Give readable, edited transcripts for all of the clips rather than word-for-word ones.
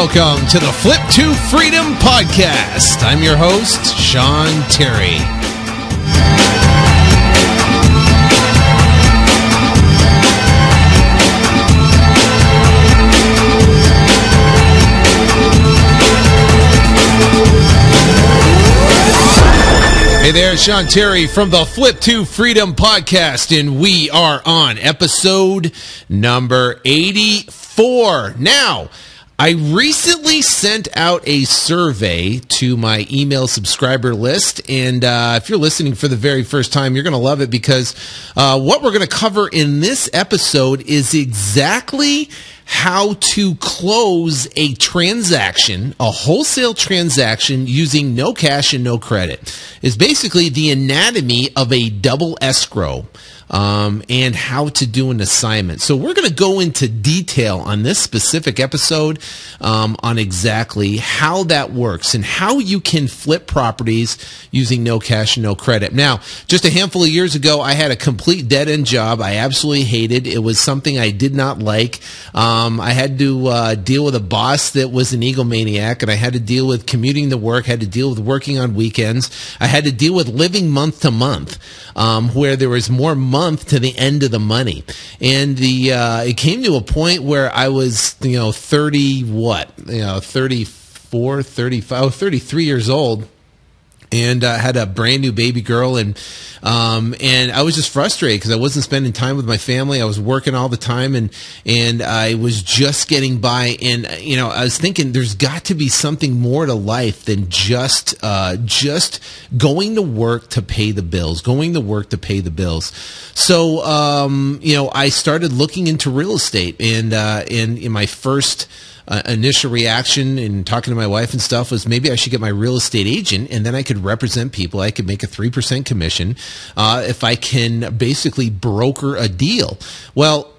welcome to the Flip to Freedom podcast. I'm your host, Sean Terry. Hey there, Sean Terry from the Flip to Freedom podcast, and we are on episode number 84. Now, I recently sent out a survey to my email subscriber list, and if you're listening for the very first time, you're going to love it because what we're going to cover in this episode is exactly how to close a transaction, a wholesale transaction using no cash and no credit. It's basically the anatomy of a double escrow. And how to do an assignment. So we're going to go into detail on this specific episode on exactly how that works and how you can flip properties using no cash and no credit. Now, just a handful of years ago, I had a complete dead-end job I absolutely hated. It was something I did not like. I had to deal with a boss that was an egomaniac, and I had to deal with commuting to work, had to deal with working on weekends. I had to deal with living month to month, where there was more month to the end of the money. And it came to a point where I was, 34, 35, 33 years old. And I had a brand new baby girl, and I was just frustrated because I wasn't spending time with my family. I was working all the time, and I was just getting by. And I was thinking, there's got to be something more to life than just going to work to pay the bills. So I started looking into real estate, and in my first initial reaction in talking to my wife and stuff was maybe I should get my real estate agent, and then I could represent people. I could make a 3% commission if I can basically broker a deal. Well,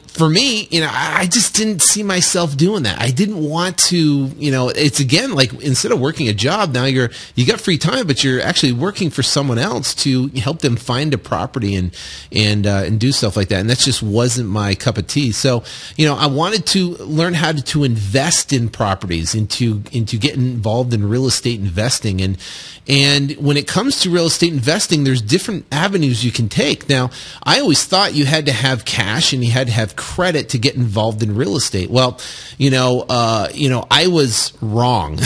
for me, I just didn't see myself doing that. I didn't want to, it's again, like instead of working a job, now you got free time, but you're actually working for someone else to help them find a property and do stuff like that. And that just wasn't my cup of tea. So, I wanted to learn how to invest in properties, into getting involved in real estate investing. And when it comes to real estate investing, there's different avenues you can take. Now, I always thought you had to have cash and you had to have credit to get involved in real estate. Well, I was wrong.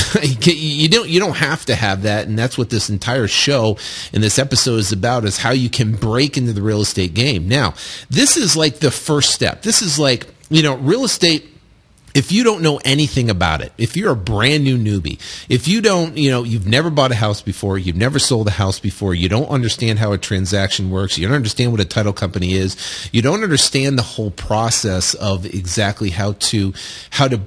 You don't have to have that, and that's what this entire show and this episode is about, is how you can break into the real estate game. Now, this is like the first step. This is like, real estate. If you don't know anything about it, if you're a brand new newbie, if you don't, you've never bought a house before, you've never sold a house before, you don't understand how a transaction works, you don't understand what a title company is, you don't understand the whole process of exactly how to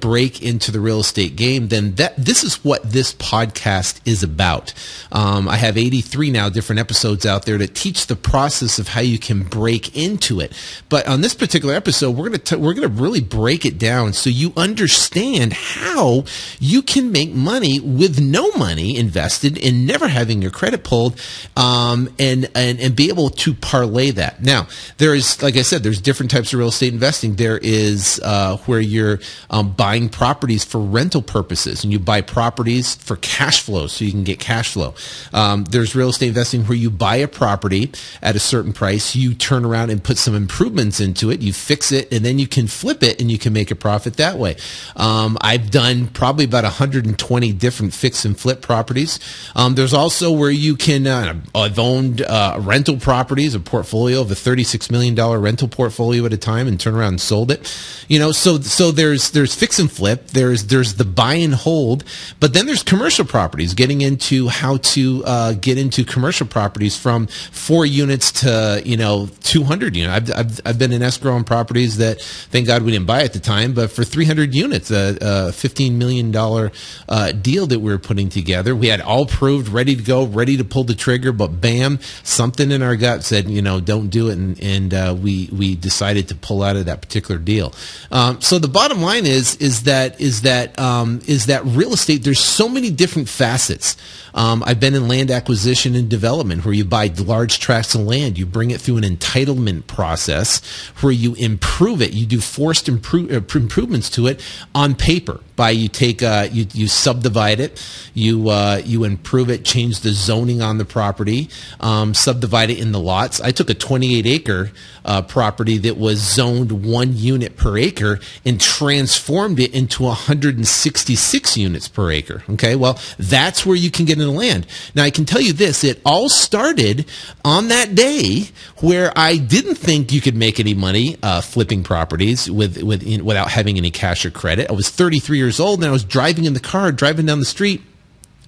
break into the real estate game, then this is what this podcast is about. I have 83 now different episodes out there that teach the process of how you can break into it. But on this particular episode, we're going to really break it down so you understand how you can make money with no money invested and never having your credit pulled, and be able to parlay that. Now, there is, like I said, there's different types of real estate investing. There is where you're buying properties for rental purposes, and you buy properties for cash flow so you can get cash flow. There's real estate investing where you buy a property at a certain price, you turn around and put some improvements into it, you fix it, and then you can flip it and you can make a profit that way. I've done probably about 120 different fix and flip properties. There's also where you can, I've owned rental properties, a portfolio of a $36 million rental portfolio at a time, and turned around and sold it. So there's fix and flip, there's the buy and hold, but then there's commercial properties, getting into how to get into commercial properties from 4 units to 200 units. I've been in escrow on properties that, thank God we didn't buy at the time, but for 300 units, a $15 million deal that we were putting together. We had all proved, ready to go, ready to pull the trigger, but bam, something in our gut said, don't do it, and we decided to pull out of that particular deal. So the bottom line is that real estate, there's so many different facets. I've been in land acquisition and development, where you buy large tracts of land, you bring it through an entitlement process where you improve it, you do forced improvements to do it on paper by you take you subdivide it, you improve it, change the zoning on the property, subdivide it in the lots. I took a 28-acre property that was zoned 1 unit per acre and transformed it into 166 units per acre. Okay, well, that's where you can get in the land. Now, I can tell you this: it all started on that day where I didn't think you could make any money flipping properties without having any cash or credit. I was 33 years old, and I was driving in the car, driving down the street,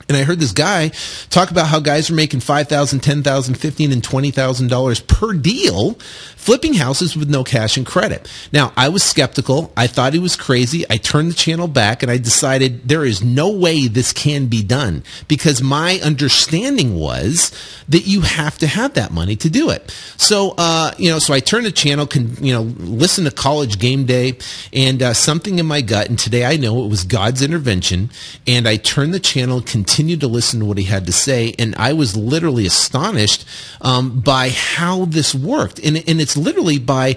and I heard this guy talk about how guys are making $5,000, $10,000, $15,000, and $20,000 per deal flipping houses with no cash and credit. Now, I was skeptical. I thought he was crazy. I turned the channel back, and I decided there is no way this can be done, because my understanding was that you have to have that money to do it. So, so I turned the channel, listen to College Game Day, and something in my gut, and today I know it was God's intervention, and I turned the channel, continued to listen to what he had to say, and I was literally astonished by how this worked. And it's literally by,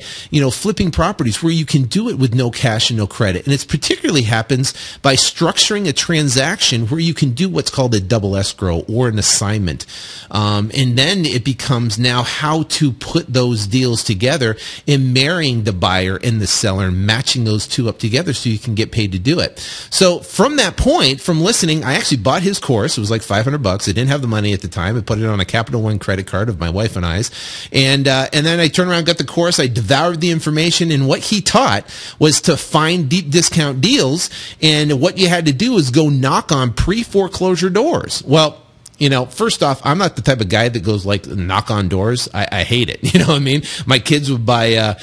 flipping properties where you can do it with no cash and no credit. And it's particularly happens by structuring a transaction where you can do what's called a double escrow or an assignment. And then it becomes now how to put those deals together and marrying the buyer and the seller and matching those two up together so you can get paid to do it. So from that point, from listening, I actually bought his course. It was like $500. I didn't have the money at the time. I put it on a Capital One credit card of my wife and I's. And then I turned around, got the course. I devoured the information. And what he taught was to find deep discount deals. And what you had to do is go knock on pre-foreclosure doors. Well, first off, I'm not the type of guy that goes like knock on doors. I hate it. You know what I mean? My kids would buy,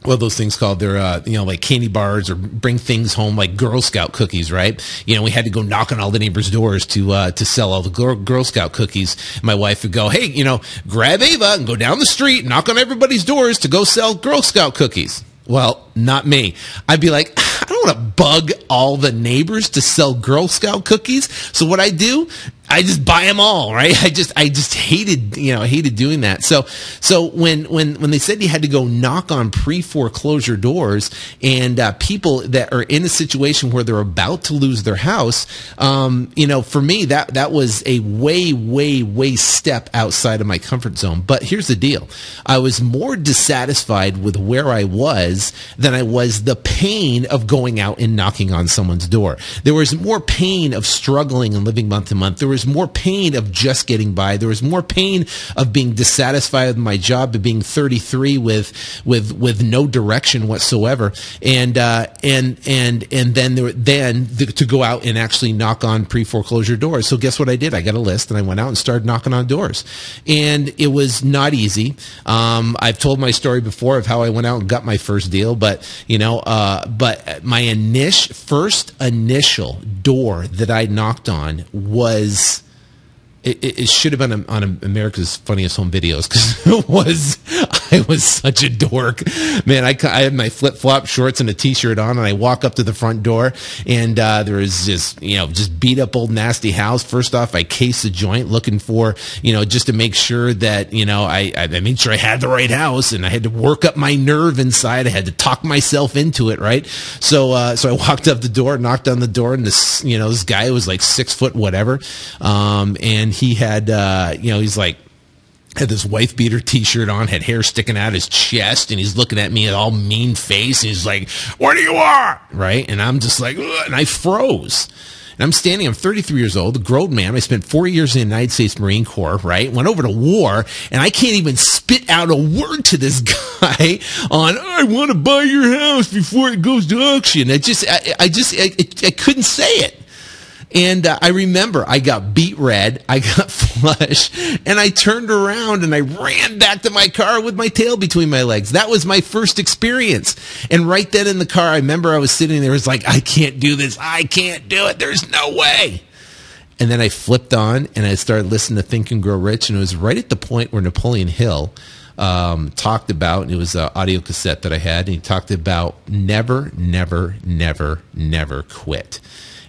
what are those things called? They're, like candy bars, or bring things home like Girl Scout cookies, right? We had to go knock on all the neighbors' doors to sell all the Girl Scout cookies. My wife would go, hey, grab Ava and go down the street, knock on everybody's doors to go sell Girl Scout cookies. Well, not me. I'd be like, I don't want to bug all the neighbors to sell Girl Scout cookies. So what I do, I just buy them all, right? I just hated, hated doing that. So when they said you had to go knock on pre-foreclosure doors and people that are in a situation where they're about to lose their house, for me that was a way step outside of my comfort zone. But here's the deal: I was more dissatisfied with where I was than I was the pain of going out and knocking on someone's door. There was more pain of struggling and living month to month. There was more pain of just getting by. There was more pain of being dissatisfied with my job, of being 33 with no direction whatsoever, and then to go out and actually knock on pre-foreclosure doors. So guess what I did? I got a list and I went out and started knocking on doors, and it was not easy. I've told my story before of how I went out and got my first deal, but my first initial door that I knocked on was. It should have been on America's Funniest Home Videos, because I was such a dork, man. I had my flip-flop shorts and a t-shirt on, and I walk up to the front door, and there was just beat up old nasty house. First off, I cased the joint looking for, just to make sure that, I made sure I had the right house, and I had to work up my nerve inside. I had to talk myself into it, right? So I walked up the door, knocked on the door, and this guy was like 6 foot whatever, and he had, he's like, had this wife beater t-shirt on, had hair sticking out his chest, and he's looking at me with all mean face, and he's like, what do you want? Right? And I'm just like, ugh, and I froze. And I'm 33 years old, a grown man. I spent 4 years in the United States Marine Corps, right? Went over to war, and I can't even spit out a word to this guy on, I want to buy your house before it goes to auction. I couldn't say it. And I remember I got beat red, I got flush, and I turned around and I ran back to my car with my tail between my legs. That was my first experience. And right then in the car, I remember I was sitting there, it was like, I can't do this. I can't do it. There's no way. And then I flipped on and I started listening to Think and Grow Rich. And it was right at the point where Napoleon Hill talked about, and it was an audio cassette that I had, and he talked about never, never, never, never quit.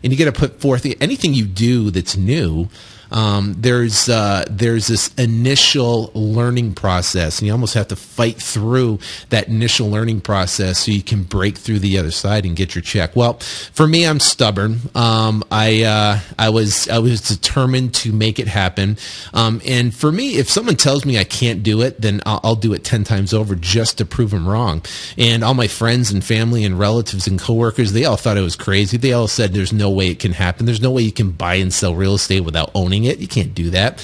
And you got to put forth anything you do that's new. there's this initial learning process, and you almost have to fight through that initial learning process so you can break through the other side and get your check. Well, for me, I'm stubborn. I was determined to make it happen. And for me, if someone tells me I can't do it, then I'll do it 10 times over just to prove them wrong. And all my friends and family and relatives and coworkers, they all thought I was crazy. They all said there's no way it can happen. There's no way you can buy and sell real estate without owning it. You can't do that.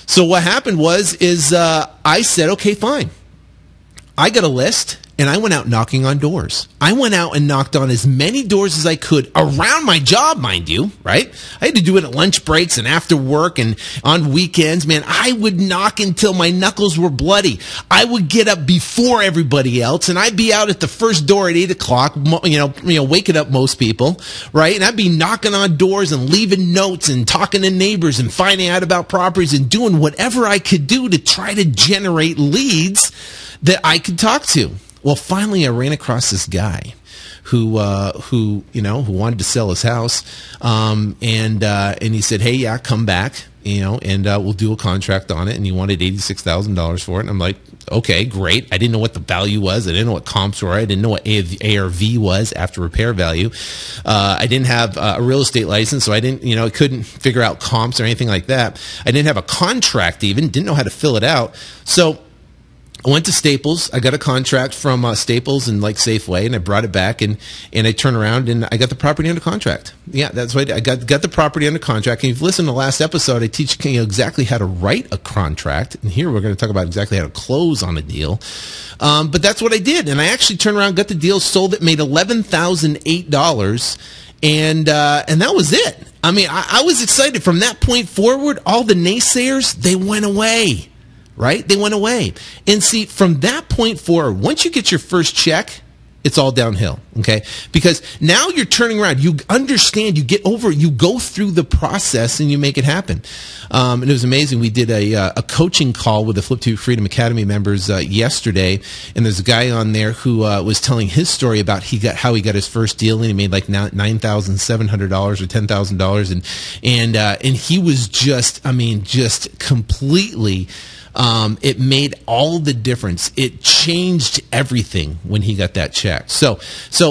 So what happened was I said, okay, fine. I got a list, and I went out knocking on doors. I went out and knocked on as many doors as I could around my job, mind you, right? I had to do it at lunch breaks and after work and on weekends. Man, I would knock until my knuckles were bloody. I would get up before everybody else, and I'd be out at the first door at 8 o'clock, waking up most people, right? And I'd be knocking on doors and leaving notes and talking to neighbors and finding out about properties and doing whatever I could do to try to generate leads that I could talk to. Well, finally, I ran across this guy who wanted to sell his house, and he said, "Hey, yeah, come back, and we'll do a contract on it." And he wanted $86,000 for it. And I'm like, "Okay, great." I didn't know what the value was. I didn't know what comps were. I didn't know what ARV was, after repair value. I didn't have a real estate license, so I couldn't figure out comps or anything like that. I didn't have a contract even. Didn't know how to fill it out. So I went to Staples. I got a contract from Staples and like Safeway, and I brought it back, and I turned around and I got the property under contract. Yeah, that's what I got the property under contract. And if you've listened to the last episode, I teach you exactly how to write a contract. And here we're going to talk about exactly how to close on a deal. But that's what I did. And I actually turned around, got the deal, sold it, made $11,008. And that was it. I mean, I was excited. From that point forward, all the naysayers, they went away. Right? They went away. And see, from that point forward, once you get your first check, it's all downhill, okay? Because now you're turning around. You understand, you get over it, you go through the process, and you make it happen. And it was amazing. We did a coaching call with the Flip to Freedom Academy members yesterday, and there's a guy on there who was telling his story about how he got his first deal, and he made like $9,700 or $10,000, and he was just completely. It made all the difference. It changed everything when he got that check. So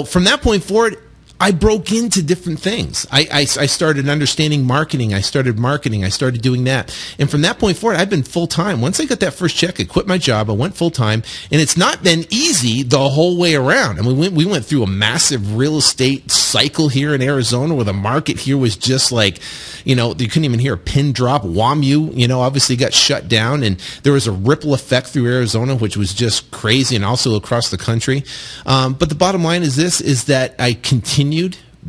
from that point forward, I broke into different things. I started understanding marketing. I started marketing. I started doing that. And from that point forward, I've been full-time. Once I got that first check, I quit my job. I went full-time. And it's not been easy the whole way around. I mean, we went through a massive real estate cycle here in Arizona, where the market here was just like, you couldn't even hear a pin drop. WAMU, obviously got shut down. And there was a ripple effect through Arizona, which was just crazy, and also across the country. But the bottom line is this, is that I continued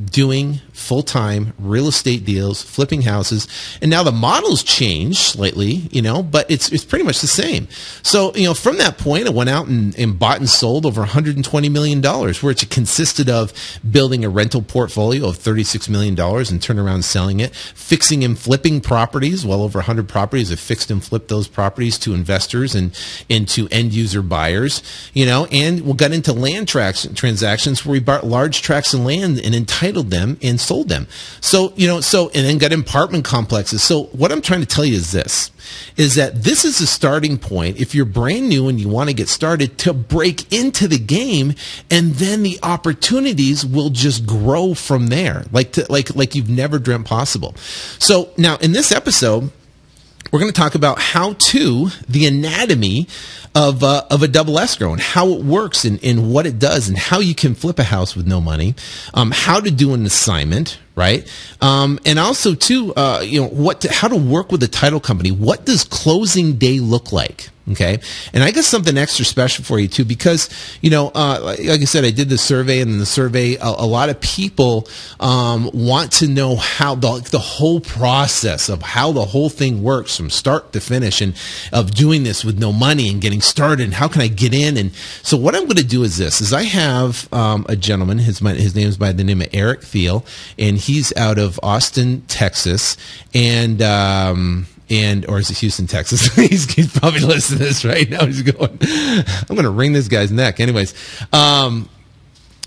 doing full-time real estate deals, flipping houses, and now the model's changed slightly, but it's pretty much the same. So, from that point, I went out and bought and sold over $120 million, which consisted of building a rental portfolio of $36 million and turning around and selling it, fixing and flipping properties, well over 100 properties. I fixed and flipped those properties to investors and into end-user buyers, and we got into land transactions where we bought large tracts of land and entitled them and sold them. So, and then got apartment complexes. So what I'm trying to tell you is this, is that this is a starting point, if you're brand new and you want to get started, to break into the game, and then the opportunities will just grow from there, like you've never dreamt possible. So now in this episode, we're going to talk about the anatomy of a double escrow, and how it works, and what it does, and how you can flip a house with no money, how to do an assignment, right? And also too, how to work with a title company. What does closing day look like? Okay. And I got something extra special for you too, because, like I said, I did the survey, and in the survey, a lot of people, want to know how the whole process of how the whole thing works from start to finish, and of doing this with no money and getting started, and how can I get in? And so what I'm going to do is this, is I have, a gentleman, his name is by the name of Eric Thiel, and he's out of Austin, Texas, or is it Houston, Texas? he's probably listening to this right now. He's going, I'm going to wring this guy's neck. Anyways,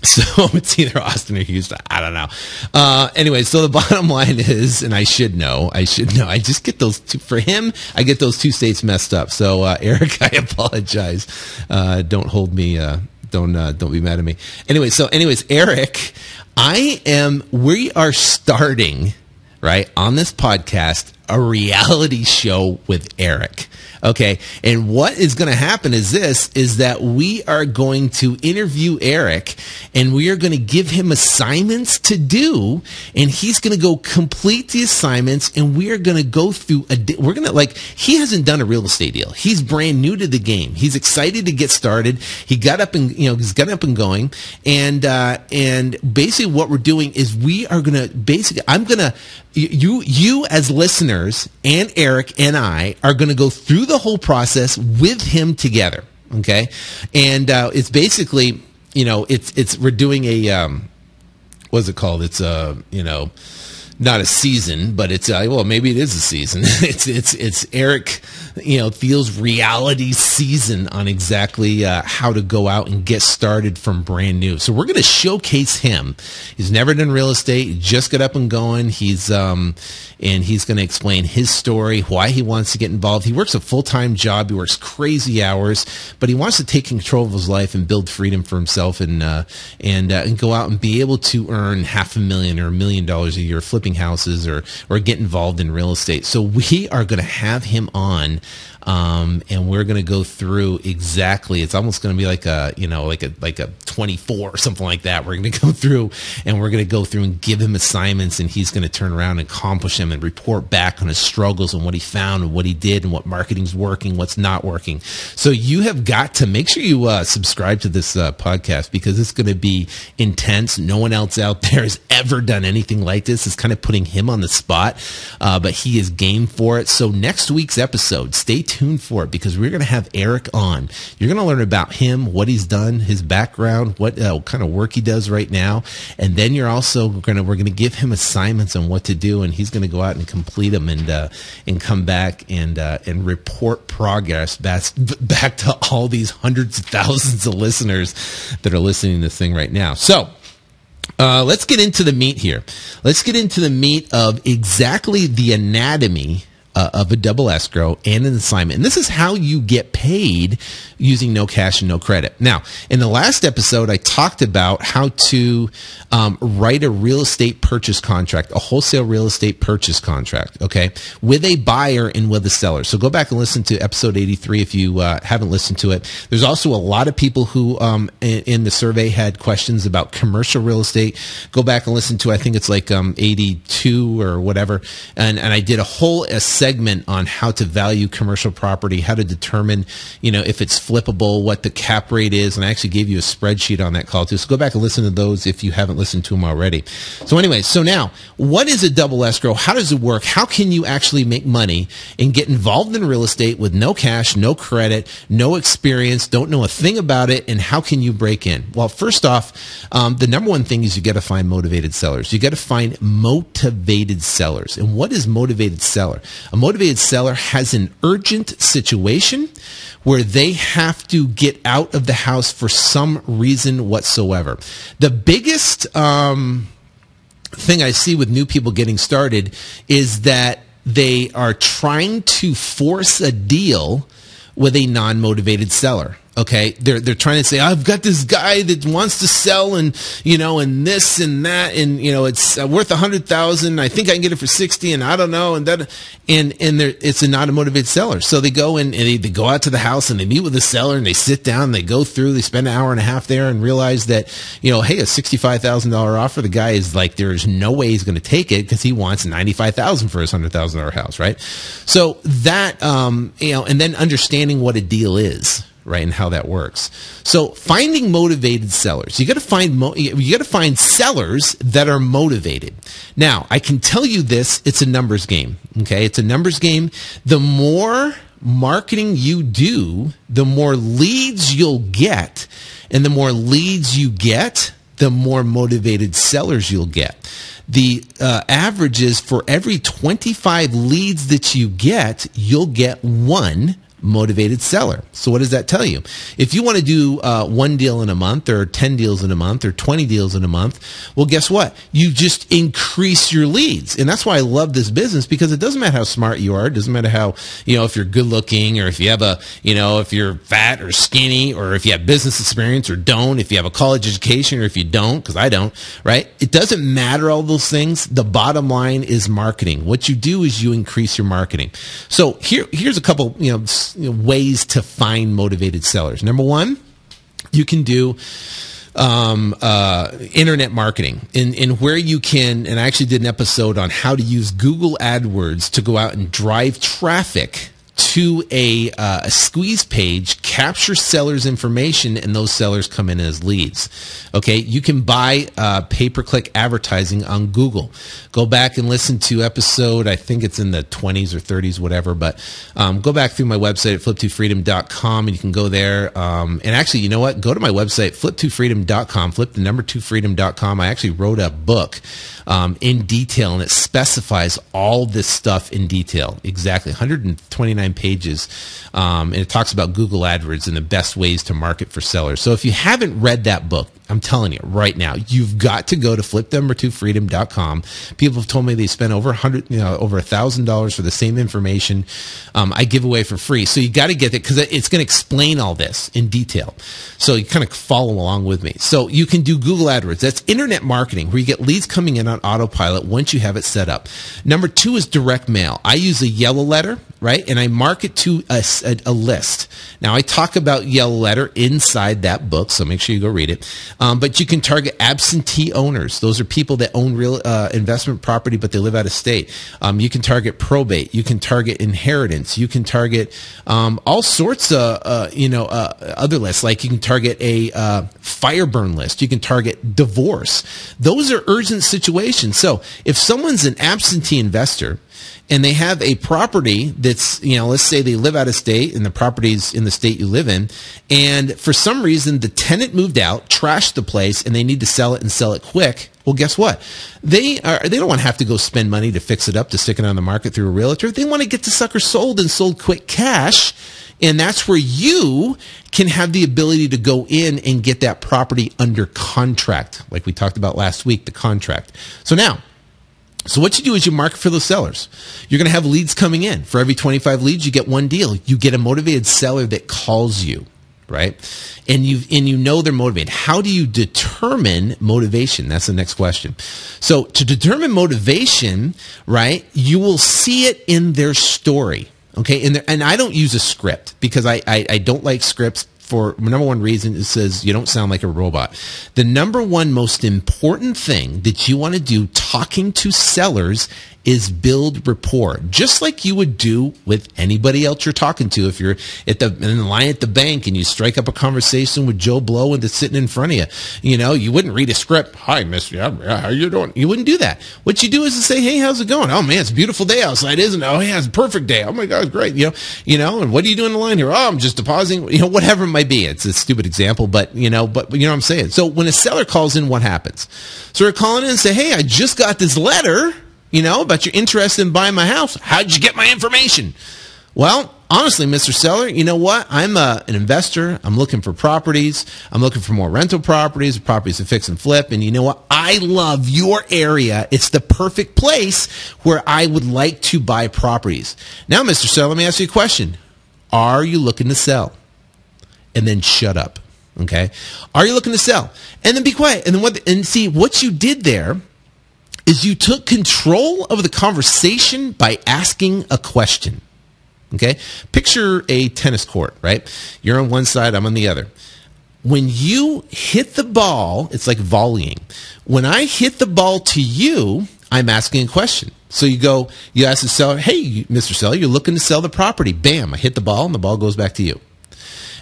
So it's either Austin or Houston. I don't know. Anyway, so the bottom line is, and I should know. I just get those two, for him, I get those two states messed up. So, Eric, I apologize. Don't hold me, don't be mad at me. Anyways, Eric, we are starting, right, on this podcast, a reality show with Eric. Okay. And what is going to happen is that we are going to interview Eric, and we are going to give him assignments to do, and he's going to go complete the assignments, and we are going to go through he hasn't done a real estate deal. He's brand new to the game. He's excited to get started. He's got up and going. And basically what we're doing is you as listeners and Eric and I are going to go through the whole process with him together. Okay. And, it's basically, we're doing a, what's it called? It's not a season, but it's maybe it is a season. It's Eric, Thiel's reality season on exactly how to go out and get started from brand new. So we're going to showcase him. He's never done real estate. He just got up and going. He's going to explain his story, why he wants to get involved. He works a full-time job. He works crazy hours, but he wants to take control of his life and build freedom for himself and go out and be able to earn $500,000 or $1 million a year flipping houses or get involved in real estate. So we are going to have him on, and we're going to go through exactly. It's almost going to be like a 24 or something like that. We're going to go through and give him assignments, and he's going to turn around and accomplish them and report back on his struggles and what he found and what he did and what marketing's working, what's not working. So you have got to make sure you subscribe to this podcast, because it's going to be intense. No one else out there has ever done anything like this. It's kind of putting him on the spot, but he is game for it. So next week's episode, stay tuned for it, because we're going to have Eric on. You're going to learn about him, what he's done, his background, what kind of work he does right now, and then we're going to give him assignments on what to do, and he's going to go out and complete them and come back and report progress back to all these hundreds of thousands of listeners that are listening to this thing right now. So let's get into the meat here. Let's get into the meat of exactly the anatomy of a double escrow and an assignment. And this is how you get paid using no cash and no credit. Now, in the last episode, I talked about how to write a real estate purchase contract, a wholesale real estate purchase contract, okay, with a buyer and with a seller. So go back and listen to episode 83 if you haven't listened to it. There's also a lot of people who in the survey had questions about commercial real estate. Go back and listen to, I think it's like 82 or whatever. And I did a whole segment on how to value commercial property, how to determine, if it's flippable, what the cap rate is. And I actually gave you a spreadsheet on that call too. So go back and listen to those if you haven't listened to them already. So anyway, so now what is a double escrow? How does it work? How can you actually make money and get involved in real estate with no cash, no credit, no experience, don't know a thing about it? And how can you break in? Well, first off, the number one thing is you got to find motivated sellers. You got to find motivated sellers. And what is motivated seller? A motivated seller has an urgent situation where they have to get out of the house for some reason whatsoever. The biggest thing I see with new people getting started is that they are trying to force a deal with a non-motivated seller. Okay, they're trying to say, I've got this guy that wants to sell, and and this and that, and it's worth $100,000. I think I can get it for 60, and I don't know, and that, and it's a not a motivated seller. So they go in and they go out to the house and they meet with the seller and they sit down, they go through, they spend an hour and a half there and realize that hey, a $65,000 offer, the guy is like, there is no way he's going to take it because he wants $95,000 for his $100,000 house, right? So that and then understanding what a deal is. Right, and how that works. So finding motivated sellers, you got to find sellers that are motivated. Now, I can tell you this: it's a numbers game. Okay, it's a numbers game. The more marketing you do, the more leads you'll get, and the more leads you get, the more motivated sellers you'll get. The average is for every 25 leads that you get, you'll get one motivated seller. So what does that tell you? If you want to do 1 deal in a month or 10 deals in a month or 20 deals in a month, well, guess what? You just increase your leads. And that's why I love this business, because it doesn't matter how smart you are. It doesn't matter how, if you're good looking, or if you have if you're fat or skinny, or if you have business experience or don't, if you have a college education or if you don't, because I don't, right? It doesn't matter all those things. The bottom line is marketing. What you do is you increase your marketing. So here's a couple, ways to find motivated sellers. Number one, you can do internet marketing, in where you can, and I actually did an episode on how to use Google AdWords to go out and drive traffic to a squeeze page, capture sellers' information, and those sellers come in as leads. Okay, you can buy pay-per-click advertising on Google. Go back and listen to episode, I think it's in the 20s or 30s, whatever, but go back through my website at flip2freedom.com, and you can go there. And actually, you know what? Go to my website, flip2freedom.com, flip2freedom.com. I actually wrote a book in detail, and it specifies all this stuff in detail, exactly 129 pages, and it talks about Google AdWords and the best ways to market for sellers. So if you haven't read that book, I'm telling you right now, you've got to go to flip2freedom.com. People have told me they spent over $1,000 for the same information I give away for free. So you got to get it, because it's going to explain all this in detail. So you kind of follow along with me. So you can do Google AdWords. That's internet marketing, where you get leads coming in on autopilot once you have it set up. Number two is direct mail. I use a yellow letter, right? And I market to a list. Now, I talk about yellow letter inside that book, so make sure you go read it. But you can target absentee owners. Those are people that own real investment property, but they live out of state. You can target probate. You can target inheritance. You can target all sorts of other lists. Like you can target a fire burn list. You can target divorce. Those are urgent situations. So if someone's an absentee investor and they have a property that's, let's say they live out of state and the property's in the state you live in, and for some reason the tenant moved out, trashed the place, and they need to sell it and sell it quick, well, guess what? They don't want to have to go spend money to fix it up, to stick it on the market through a realtor. They want to get the sucker sold, and sold quick cash. And that's where you can have the ability to go in and get that property under contract, like we talked about last week, the contract. So what you do is you market for those sellers. You're going to have leads coming in. For every 25 leads, you get one deal. You get a motivated seller that calls you, right? And you know they're motivated. How do you determine motivation? That's the next question. So to determine motivation, right, you will see it in their story. Okay, and I don't use a script, because I don't like scripts. For number one reason, it says you don't sound like a robot. The number one most important thing that you want to do talking to sellers is build rapport, just like you would do with anybody else you're talking to. If you're in the line at the bank and you strike up a conversation with Joe Blow and that's sitting in front of you, you wouldn't read a script. Hi, mister. Yeah, how you doing? You wouldn't do that. What you do is to say, hey, how's it going? Oh man, it's a beautiful day outside, isn't it? Oh yeah, it's a perfect day. Oh my God, it's great. And what are you doing in the line here? Oh, I'm just depositing. Whatever it might be. It's a stupid example, but you know what I'm saying. So when a seller calls in, what happens? So they're calling in and say, hey, I just got this letter, about you're interested in buying my house. How'd you get my information? Well, honestly, Mr. Seller, you know what? I'm an investor. I'm looking for properties. I'm looking for more rental properties to fix and flip. And you know what? I love your area. It's the perfect place where I would like to buy properties. Now, Mr. Seller, let me ask you a question. Are you looking to sell? And then shut up. Okay? Are you looking to sell? And then be quiet. And then see what you did there is you took control of the conversation by asking a question. Okay? Picture a tennis court, right? You're on one side, I'm on the other. When you hit the ball, it's like volleying. When I hit the ball to you, I'm asking a question. So you ask the seller, hey, Mr. Seller, you're looking to sell the property. Bam, I hit the ball, and the ball goes back to you.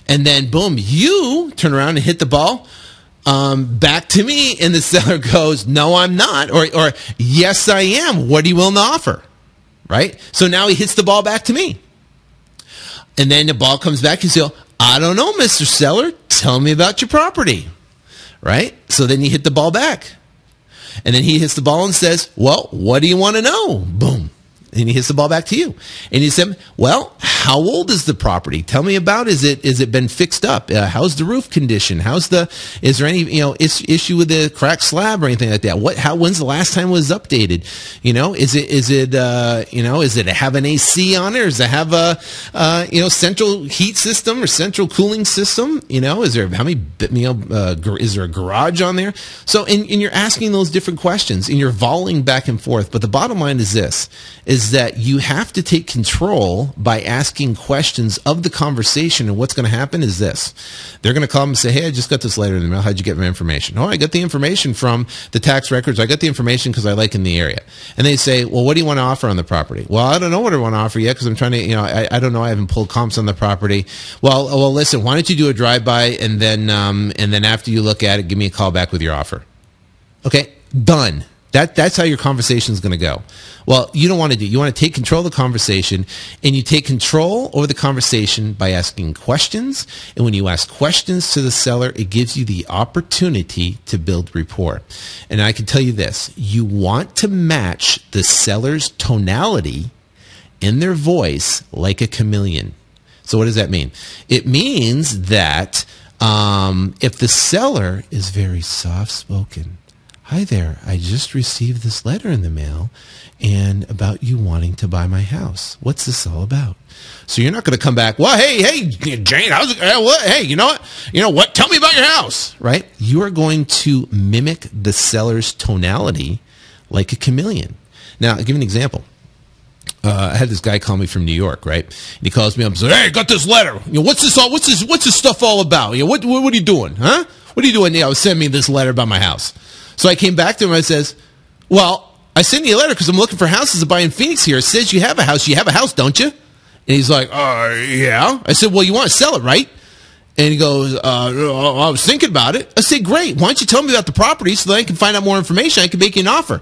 And then, boom, you turn around and hit the ball back to me, and the seller goes, no, I'm not, or yes, I am. What are you willing to offer? Right? So now he hits the ball back to me. And then the ball comes back, and you say, I don't know, Mr. Seller. Tell me about your property. Right? So then you hit the ball back. And then he hits the ball and says, well, what do you want to know? Boom. And he hits the ball back to you. And he said, well, how old is the property? Tell me about, is it been fixed up? How's the roof condition? Is there any, issue with the cracked slab or anything like that? When's the last time it was updated? Is it have an AC on it? Or does it have a, central heat system or central cooling system? Is there, is there a garage on there? So, and you're asking those different questions and you're volleying back and forth. But the bottom line is this, is that you have to take control by asking questions of the conversation. And what's going to happen is this. They're going to call and say, hey, I just got this letter in the mail. How'd you get my information? Oh, I got the information from the tax records. I got the information because I like in the area. And they say, well, what do you want to offer on the property? Well, I don't know what I want to offer yet because I'm trying to, I don't know. I haven't pulled comps on the property. Well, listen, why don't you do a drive-by and then after you look at it, give me a call back with your offer. Okay, done. That's how your conversation is going to go. Well, you don't want to do. You want to take control of the conversation, and you take control over the conversation by asking questions. And when you ask questions to the seller, it gives you the opportunity to build rapport. And I can tell you this: you want to match the seller's tonality in their voice like a chameleon. So what does that mean? It means that if the seller is very soft-spoken, hi there, I just received this letter in the mail and about you wanting to buy my house. What's this all about? So you're not going to come back, well, hey, Jane, how's it? What? Hey, you know what? Tell me about your house, right? You are going to mimic the seller's tonality like a chameleon. Now, I'll give you an example. I had this guy call me from New York, right? And he calls me up and says, hey, I got this letter. What's this stuff all about? What are you doing? Huh? What are you doing? Send me this letter about my house. So I came back to him and I says, well, I sent you a letter because I'm looking for houses to buy in Phoenix here. It says you have a house. You have a house, don't you? And he's like, yeah. I said, well, you want to sell it, right? And he goes, I was thinking about it. I said, great. Why don't you tell me about the property so that I can find out more information? I can make you an offer.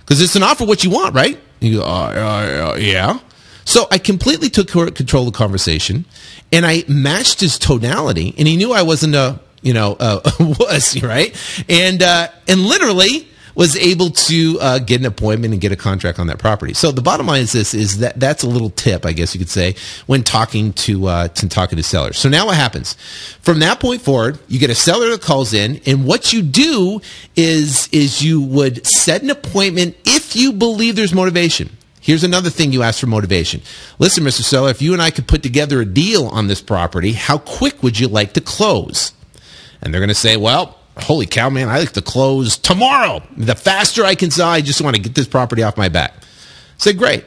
Because it's an offer what you want, right? And he goes, yeah. So I completely took control of the conversation, and I matched his tonality, and he knew I wasn't a wuss, right? And literally was able to get an appointment and get a contract on that property. So the bottom line is this: is that's a little tip, I guess you could say, when talking to sellers. So now what happens? From that point forward, you get a seller that calls in, and what you do is you would set an appointment if you believe there's motivation. Here's another thing you ask for motivation. Listen, Mr. Seller, if you and I could put together a deal on this property, how quick would you like to close? And they're going to say, well, holy cow, man, I like to close tomorrow. The faster I can sell, I just want to get this property off my back. Say, great.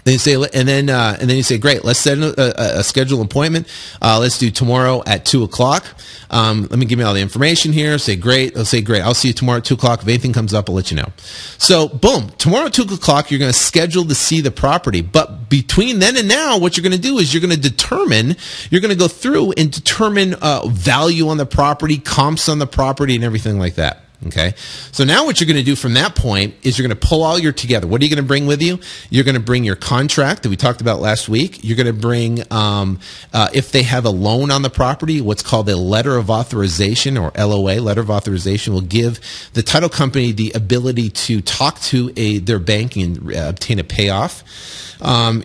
Then you say, and then you say, great. Let's set a scheduled appointment. Let's do tomorrow at 2:00. Let me give me all the information here. Say, great. They'll say, great. I'll see you tomorrow at 2:00. If anything comes up, I'll let you know. So, boom. Tomorrow at 2:00, you're going to schedule to see the property. But between then and now, what you're going to do is you're going to go through and determine value on the property, comps on the property, and everything like that. Okay, so now what you're going to do from that point is you're going to pull all your together. What are you going to bring with you? You're going to bring your contract that we talked about last week. You're going to bring, if they have a loan on the property, what's called a letter of authorization, or LOA. Letter of authorization will give the title company the ability to talk to their bank and obtain a payoff.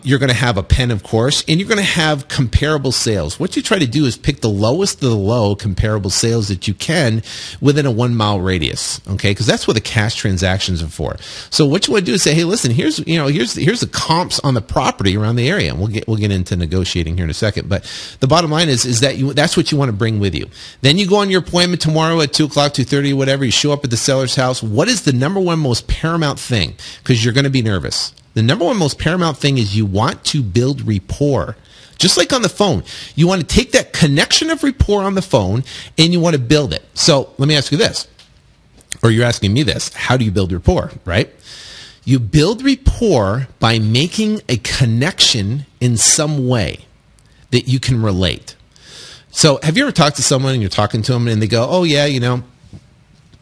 You're going to have a pen, of course, and you're going to have comparable sales. What you try to do is pick the lowest of the low comparable sales that you can within a 1 mile radius. Okay, because that's what the cash transactions are for. So what you want to do is say, hey, listen, here's the comps on the property around the area, and we'll get into negotiating here in a second. But the bottom line is that that's what you want to bring with you. Then you go on your appointment tomorrow at 2:00, 2:30, whatever. You show up at the seller's house. What is the number one most paramount thing? Because you're going to be nervous. The number one most paramount thing is you want to build rapport. Just like on the phone, you want to take that connection of rapport on the phone and you want to build it. So let me ask you this, or you're asking me this: how do you build rapport, right? You build rapport by making a connection in some way that you can relate. So have you ever talked to someone and you're talking to them and they go, oh yeah,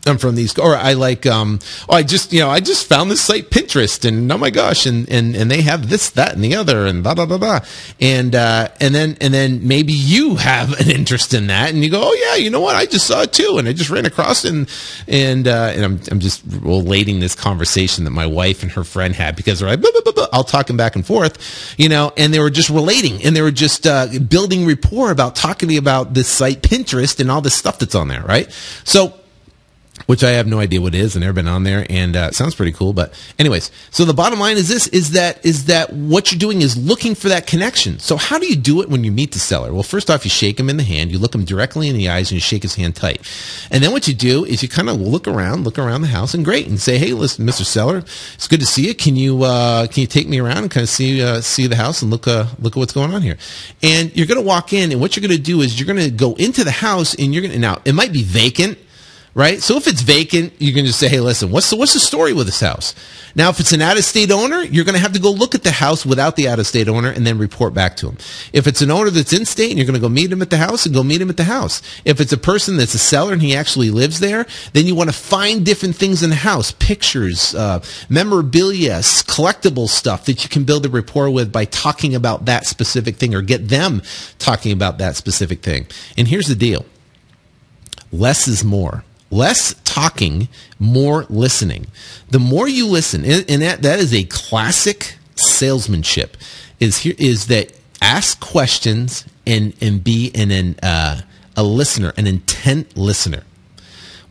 I'm from the East Coast. Or I like, I just found this site Pinterest, and oh my gosh, and they have this, that, and the other, and blah blah blah blah, and then maybe you have an interest in that, and you go, oh yeah, you know what, I just saw it too, and I just ran across it, and I'm just relating this conversation that my wife and her friend had, because they're like, blah, blah, blah, blah. I'll talk them back and forth, and they were just relating, and they were just building rapport about talking to me about this site Pinterest and all this stuff that's on there, right? So, which I have no idea what it is. I've never been on there, and it sounds pretty cool. But anyways, so the bottom line is this, is that what you're doing is looking for that connection. So how do you do it when you meet the seller? Well, first off, you shake him in the hand, you look him directly in the eyes, and you shake his hand tight. And then what you do is you kind of look around the house, and great, and say, hey, listen, Mr. Seller, it's good to see you. Can you take me around and kind of see the house and look at what's going on here? And you're going to walk in, and what you're going to do is you're going to go into the house, and now it might be vacant. Right? So if it's vacant, you can just say, hey, listen, what's the story with this house? Now, if it's an out-of-state owner, you're going to have to go look at the house without the out-of-state owner and then report back to him. If it's an owner that's in-state, you're going to go meet him at the house and go meet him at the house. If it's a person that's a seller and he actually lives there, then you want to find different things in the house, pictures, memorabilia, collectible stuff that you can build a rapport with by talking about that specific thing, or get them talking about that specific thing. And here's the deal. Less is more. Less talking, more listening. The more you listen, and that is a classic salesmanship, is that ask questions and be a listener, an intent listener.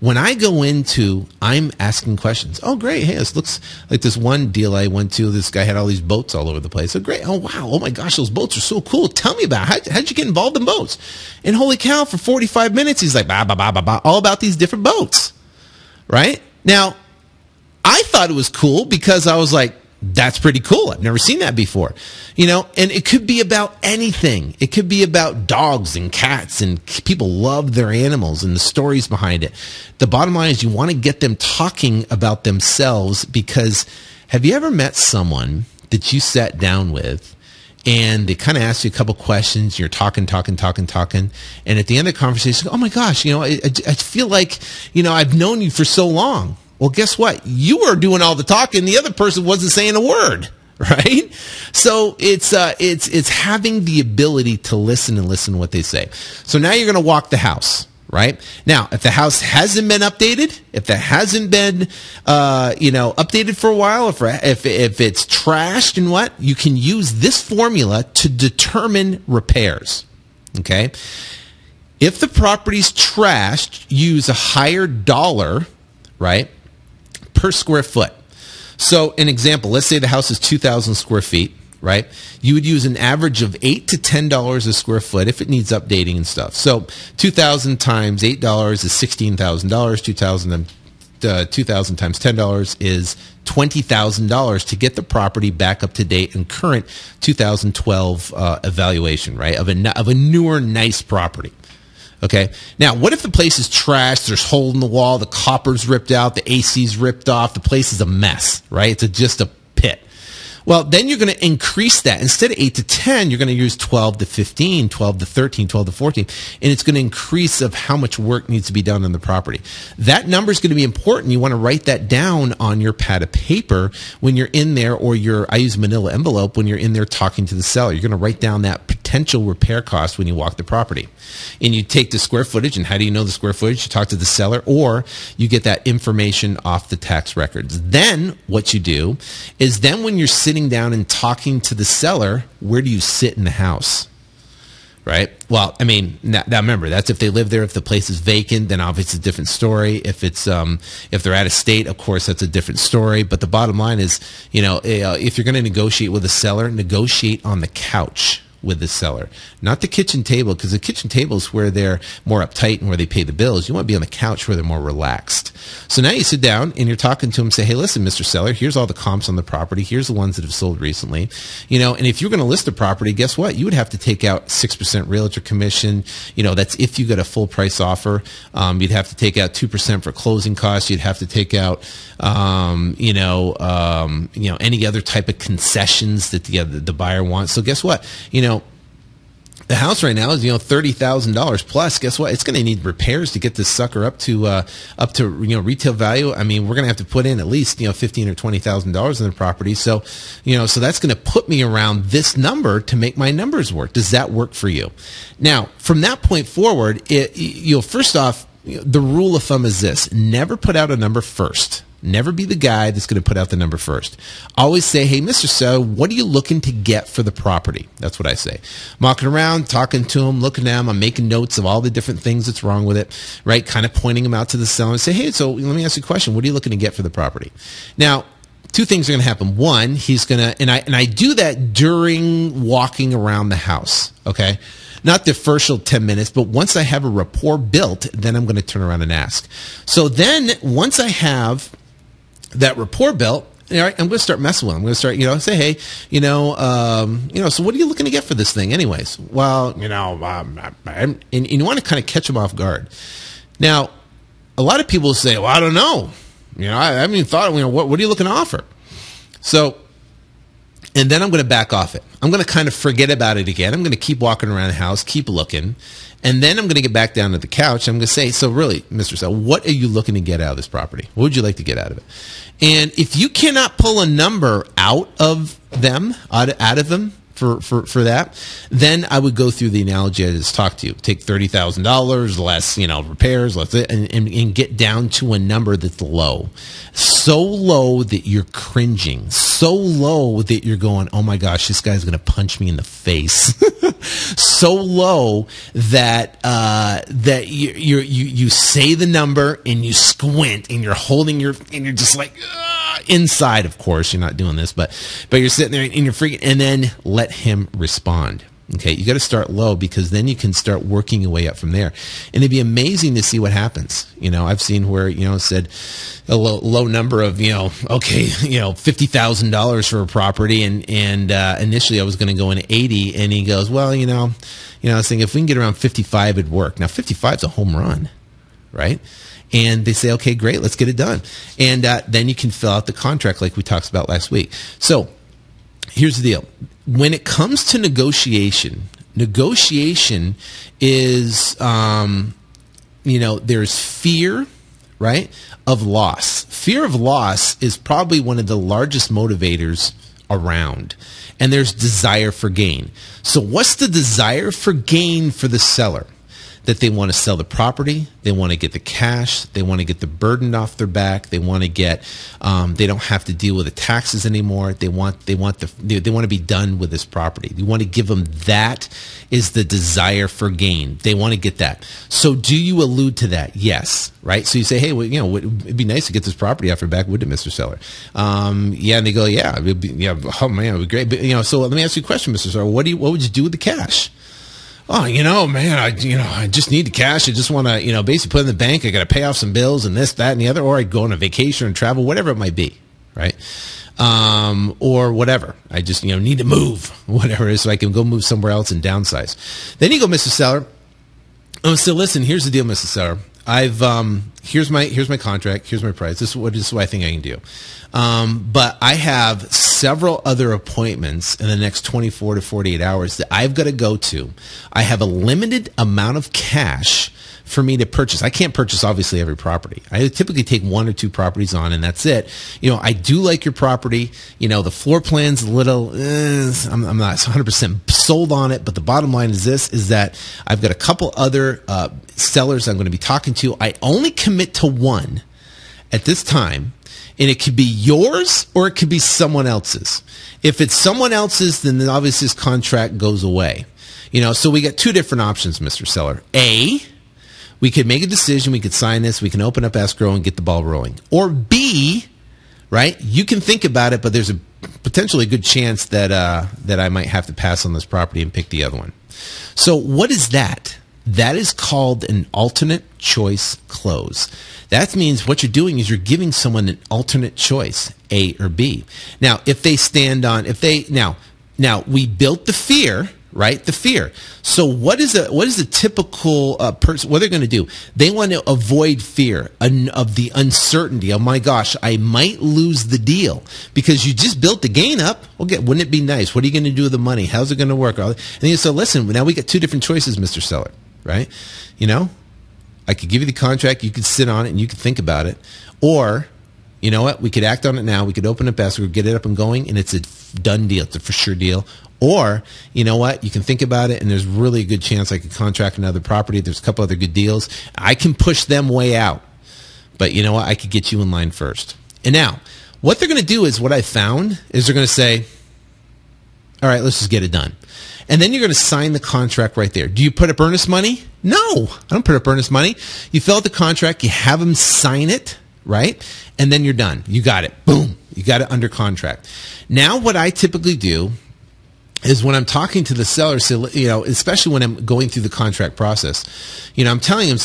When I go into, I'm asking questions. Oh, great. Hey, this looks like this one deal I went to. This guy had all these boats all over the place. Oh, great. Oh, wow. Oh, my gosh, those boats are so cool. Tell me about it. How'd you get involved in boats? And holy cow, for 45 minutes, he's like, bah, bah, bah, bah, bah, all about these different boats. Right? Now, I thought it was cool because I was like, that's pretty cool. I've never seen that before. And it could be about anything. It could be about dogs and cats, and people love their animals and the stories behind it. The bottom line is you want to get them talking about themselves, because have you ever met someone that you sat down with and they kind of ask you a couple questions, you're talking, and at the end of the conversation, oh my gosh, I feel like, I've known you for so long. Well, guess what? You were doing all the talking. The other person wasn't saying a word, right? So it's having the ability to listen and listen to what they say. So now you're going to walk the house, right? Now, if the house hasn't been updated, if that hasn't been, updated for a while, if it's trashed and what, you can use this formula to determine repairs. Okay. If the property's trashed, use a higher dollar, right, per square foot. So an example, let's say the house is 2,000 square feet, right? You would use an average of $8 to $10 a square foot if it needs updating and stuff. So 2,000 times $8 is $16,000. 2,000 times $10 is $20,000 to get the property back up to date and current 2012 evaluation, right, of a newer, nice property. Okay. Now, what if the place is trashed? There's hole in the wall, the copper's ripped out, the AC's ripped off, the place is a mess, right? It's just a pit. Well, then you're going to increase that. Instead of 8 to 10, you're going to use 12 to 15, 12 to 13, 12 to 14, and it's going to increase of how much work needs to be done on the property. That number is going to be important. You want to write that down on your pad of paper when you're in there, or I use manila envelope when you're in there talking to the seller. You're going to write down that potential repair cost when you walk the property. And you take the square footage, and how do you know the square footage? You talk to the seller, or you get that information off the tax records. Then what you do is, then when you're sitting down and talking to the seller, where do you sit in the house? Right? Well, I mean, now remember, that's if they live there. If the place is vacant, then obviously it's a different story. If they're out of state, of course, that's a different story. But the bottom line is, if you're going to negotiate with a seller, negotiate on the couch with the seller, not the kitchen table, because the kitchen table is where they're more uptight and where they pay the bills. You want to be on the couch where they're more relaxed. So now you sit down and you're talking to them, say, hey, listen, Mr. Seller, here's all the comps on the property. Here's the ones that have sold recently. And if you're going to list a property, guess what? You would have to take out 6% realtor commission. That's if you get a full price offer. You'd have to take out 2% for closing costs. You'd have to take out, any other type of concessions that the buyer wants. So guess what? The house right now is, $30,000 plus. Guess what? It's going to need repairs to get this sucker up to retail value. I mean, we're going to have to put in at least $15,000 or $20,000 in the property. So, so that's going to put me around this number to make my numbers work. Does that work for you? Now, from that point forward, first off, the rule of thumb is this: never put out a number first. Never be the guy that's going to put out the number first. Always say, hey, Mr. So, what are you looking to get for the property? That's what I say. I'm walking around, talking to him, looking at him. I'm making notes of all the different things that's wrong with it, right? Kind of pointing them out to the seller and say, hey, so let me ask you a question. What are you looking to get for the property? Now, two things are going to happen. One, he's going to, and I do that during walking around the house, okay? Not the first 10 minutes, but once I have a rapport built, then I'm going to turn around and ask. So then once I have that rapport built, all right, I'm going to start messing with them. I'm going to start, say, hey, so what are you looking to get for this thing anyways? Well, and you want to kind of catch them off guard. Now, a lot of people say, well, I don't know. I haven't even thought, what are you looking to offer? So, and then I'm going to back off it. I'm going to kind of forget about it again. I'm going to keep walking around the house, keep looking. And then I'm going to get back down to the couch. I'm going to say, so really, Mr. Sell, what are you looking to get out of this property? What would you like to get out of it? And if you cannot pull a number out of them, out of them for that, then I would go through the analogy I just talked to you. Take $30,000 less, repairs, less, and get down to a number that's low. So low that you're cringing. So low that you're going, oh my gosh, this guy's going to punch me in the face. So low that you say the number and you squint and you're holding and you're just like, inside, of course, you're not doing this, but you're sitting there and you're freaking, and then let him respond. Okay, you got to start low because then you can start working your way up from there, and it'd be amazing to see what happens. I've seen where said a low number of $50,000 for a property, and initially I was going to go in 80, and he goes, well, I was thinking if we can get around 55, it'd work. Now 55 is a home run, right? And they say, okay, great, let's get it done. And then you can fill out the contract like we talked about last week. So here's the deal. When it comes to negotiation is, there's fear, right, of loss. Fear of loss is probably one of the largest motivators around. And there's desire for gain. So what's the desire for gain for the seller? That they want to sell the property, they want to get the cash, they want to get the burden off their back, they want to get, they don't have to deal with the taxes anymore. They want to be done with this property. You want to give them that is the desire for gain. They want to get that. So do you allude to that? Yes, right. So you say, hey, well, it'd be nice to get this property off your back, wouldn't it, Mr. Seller? Yeah, and they go, yeah, it'd be, yeah, oh man, it'd be great. But so let me ask you a question, Mr. Seller. What would you do with the cash? Oh, man, I just need the cash. I just want to, basically put it in the bank. I got to pay off some bills and this, that, and the other, or I go on a vacation and travel, whatever it might be, right? Or whatever. I just, need to move, whatever it is, so I can go move somewhere else and downsize. Then you go, Mr. Seller. Oh, so listen, here's the deal, Mr. Seller. Here's my contract. Here's my price. This is what I think I can do. But I have several other appointments in the next 24 to 48 hours that I've got to go to. I have a limited amount of cash for me to purchase. I can't purchase, obviously, every property. I typically take one or two properties on, and that's it. I do like your property. The floor plan's a little, I'm not 100% sold on it, but the bottom line is this, is that I've got a couple other sellers I'm going to be talking to. I only commit to one at this time, and it could be yours or it could be someone else's. If it's someone else's, then obviously this contract goes away. So we got two different options, Mr. Seller. A, we could make a decision, we could sign this, we can open up escrow and get the ball rolling. Or B, right, you can think about it, but there's a potentially good chance that I might have to pass on this property and pick the other one. So what is that? That is called an alternate choice close. That means what you're doing is you're giving someone an alternate choice, A or B. Now, if they stand on, now we built the fear, right? The fear. So what is a typical person, what they're going to do? They want to avoid fear of the uncertainty. Oh my gosh, I might lose the deal because you just built the gain up. Okay, wouldn't it be nice? What are you going to do with the money? How's it going to work? And you say, listen, now we got two different choices, Mr. Seller, right? You know, I could give you the contract, you could sit on it and you could think about it. Or, you know what, we could act on it now, we could open up escrow, get it up and going, and it's a done deal, it's a for sure deal. Or, you know what, you can think about it, and there's really a good chance I could contract another property. There's a couple other good deals. I can push them way out. But you know what, I could get you in line first. And now, what they're going to do is, what I found, is they're going to say, all right, let's just get it done. And then you're going to sign the contract right there. Do you put up earnest money? No, I don't put up earnest money. You fill out the contract, you have them sign it, right? And then you're done. You got it. Boom. You got it under contract. Now what I typically do is when I'm talking to the seller, so, you know, especially when I'm going through the contract process, you know, I'm telling him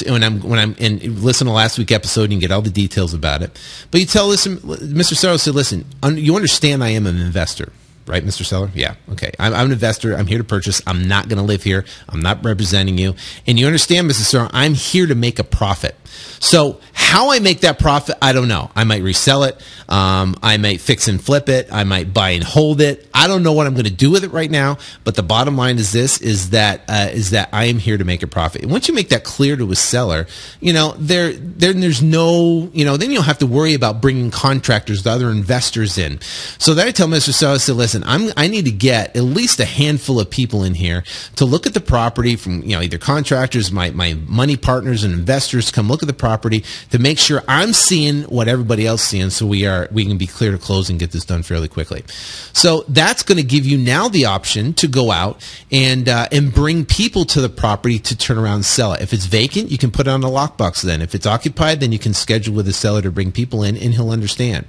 and listen to last week's episode, and you can get all the details about it. But you tell, listen, Mr. Seller, say, listen, you understand I am an investor. Right, Mr. Seller? Yeah. Okay. I'm an investor. I'm here to purchase. I'm not going to live here. I'm not representing you. And you understand, Mr. Seller, I'm here to make a profit. So how I make that profit, I don't know. I might resell it. I might fix and flip it. I might buy and hold it. I don't know what I'm going to do with it right now. But the bottom line is this: is that I am here to make a profit. And once you make that clear to a seller, you know, there's no, you know, then you don't have to worry about bringing contractors, the other investors in. So then I tell Mr. Seller, I say, listen, I need to get at least a handful of people in here to look at the property from, you know, either contractors, my money partners and investors to come look at the property to make sure I'm seeing what everybody else is seeing, so we can be clear to close and get this done fairly quickly. So that's going to give you now the option to go out and bring people to the property to turn around and sell it. If it's vacant, you can put it on a lockbox then. If it's occupied, then you can schedule with the seller to bring people in, and he'll understand.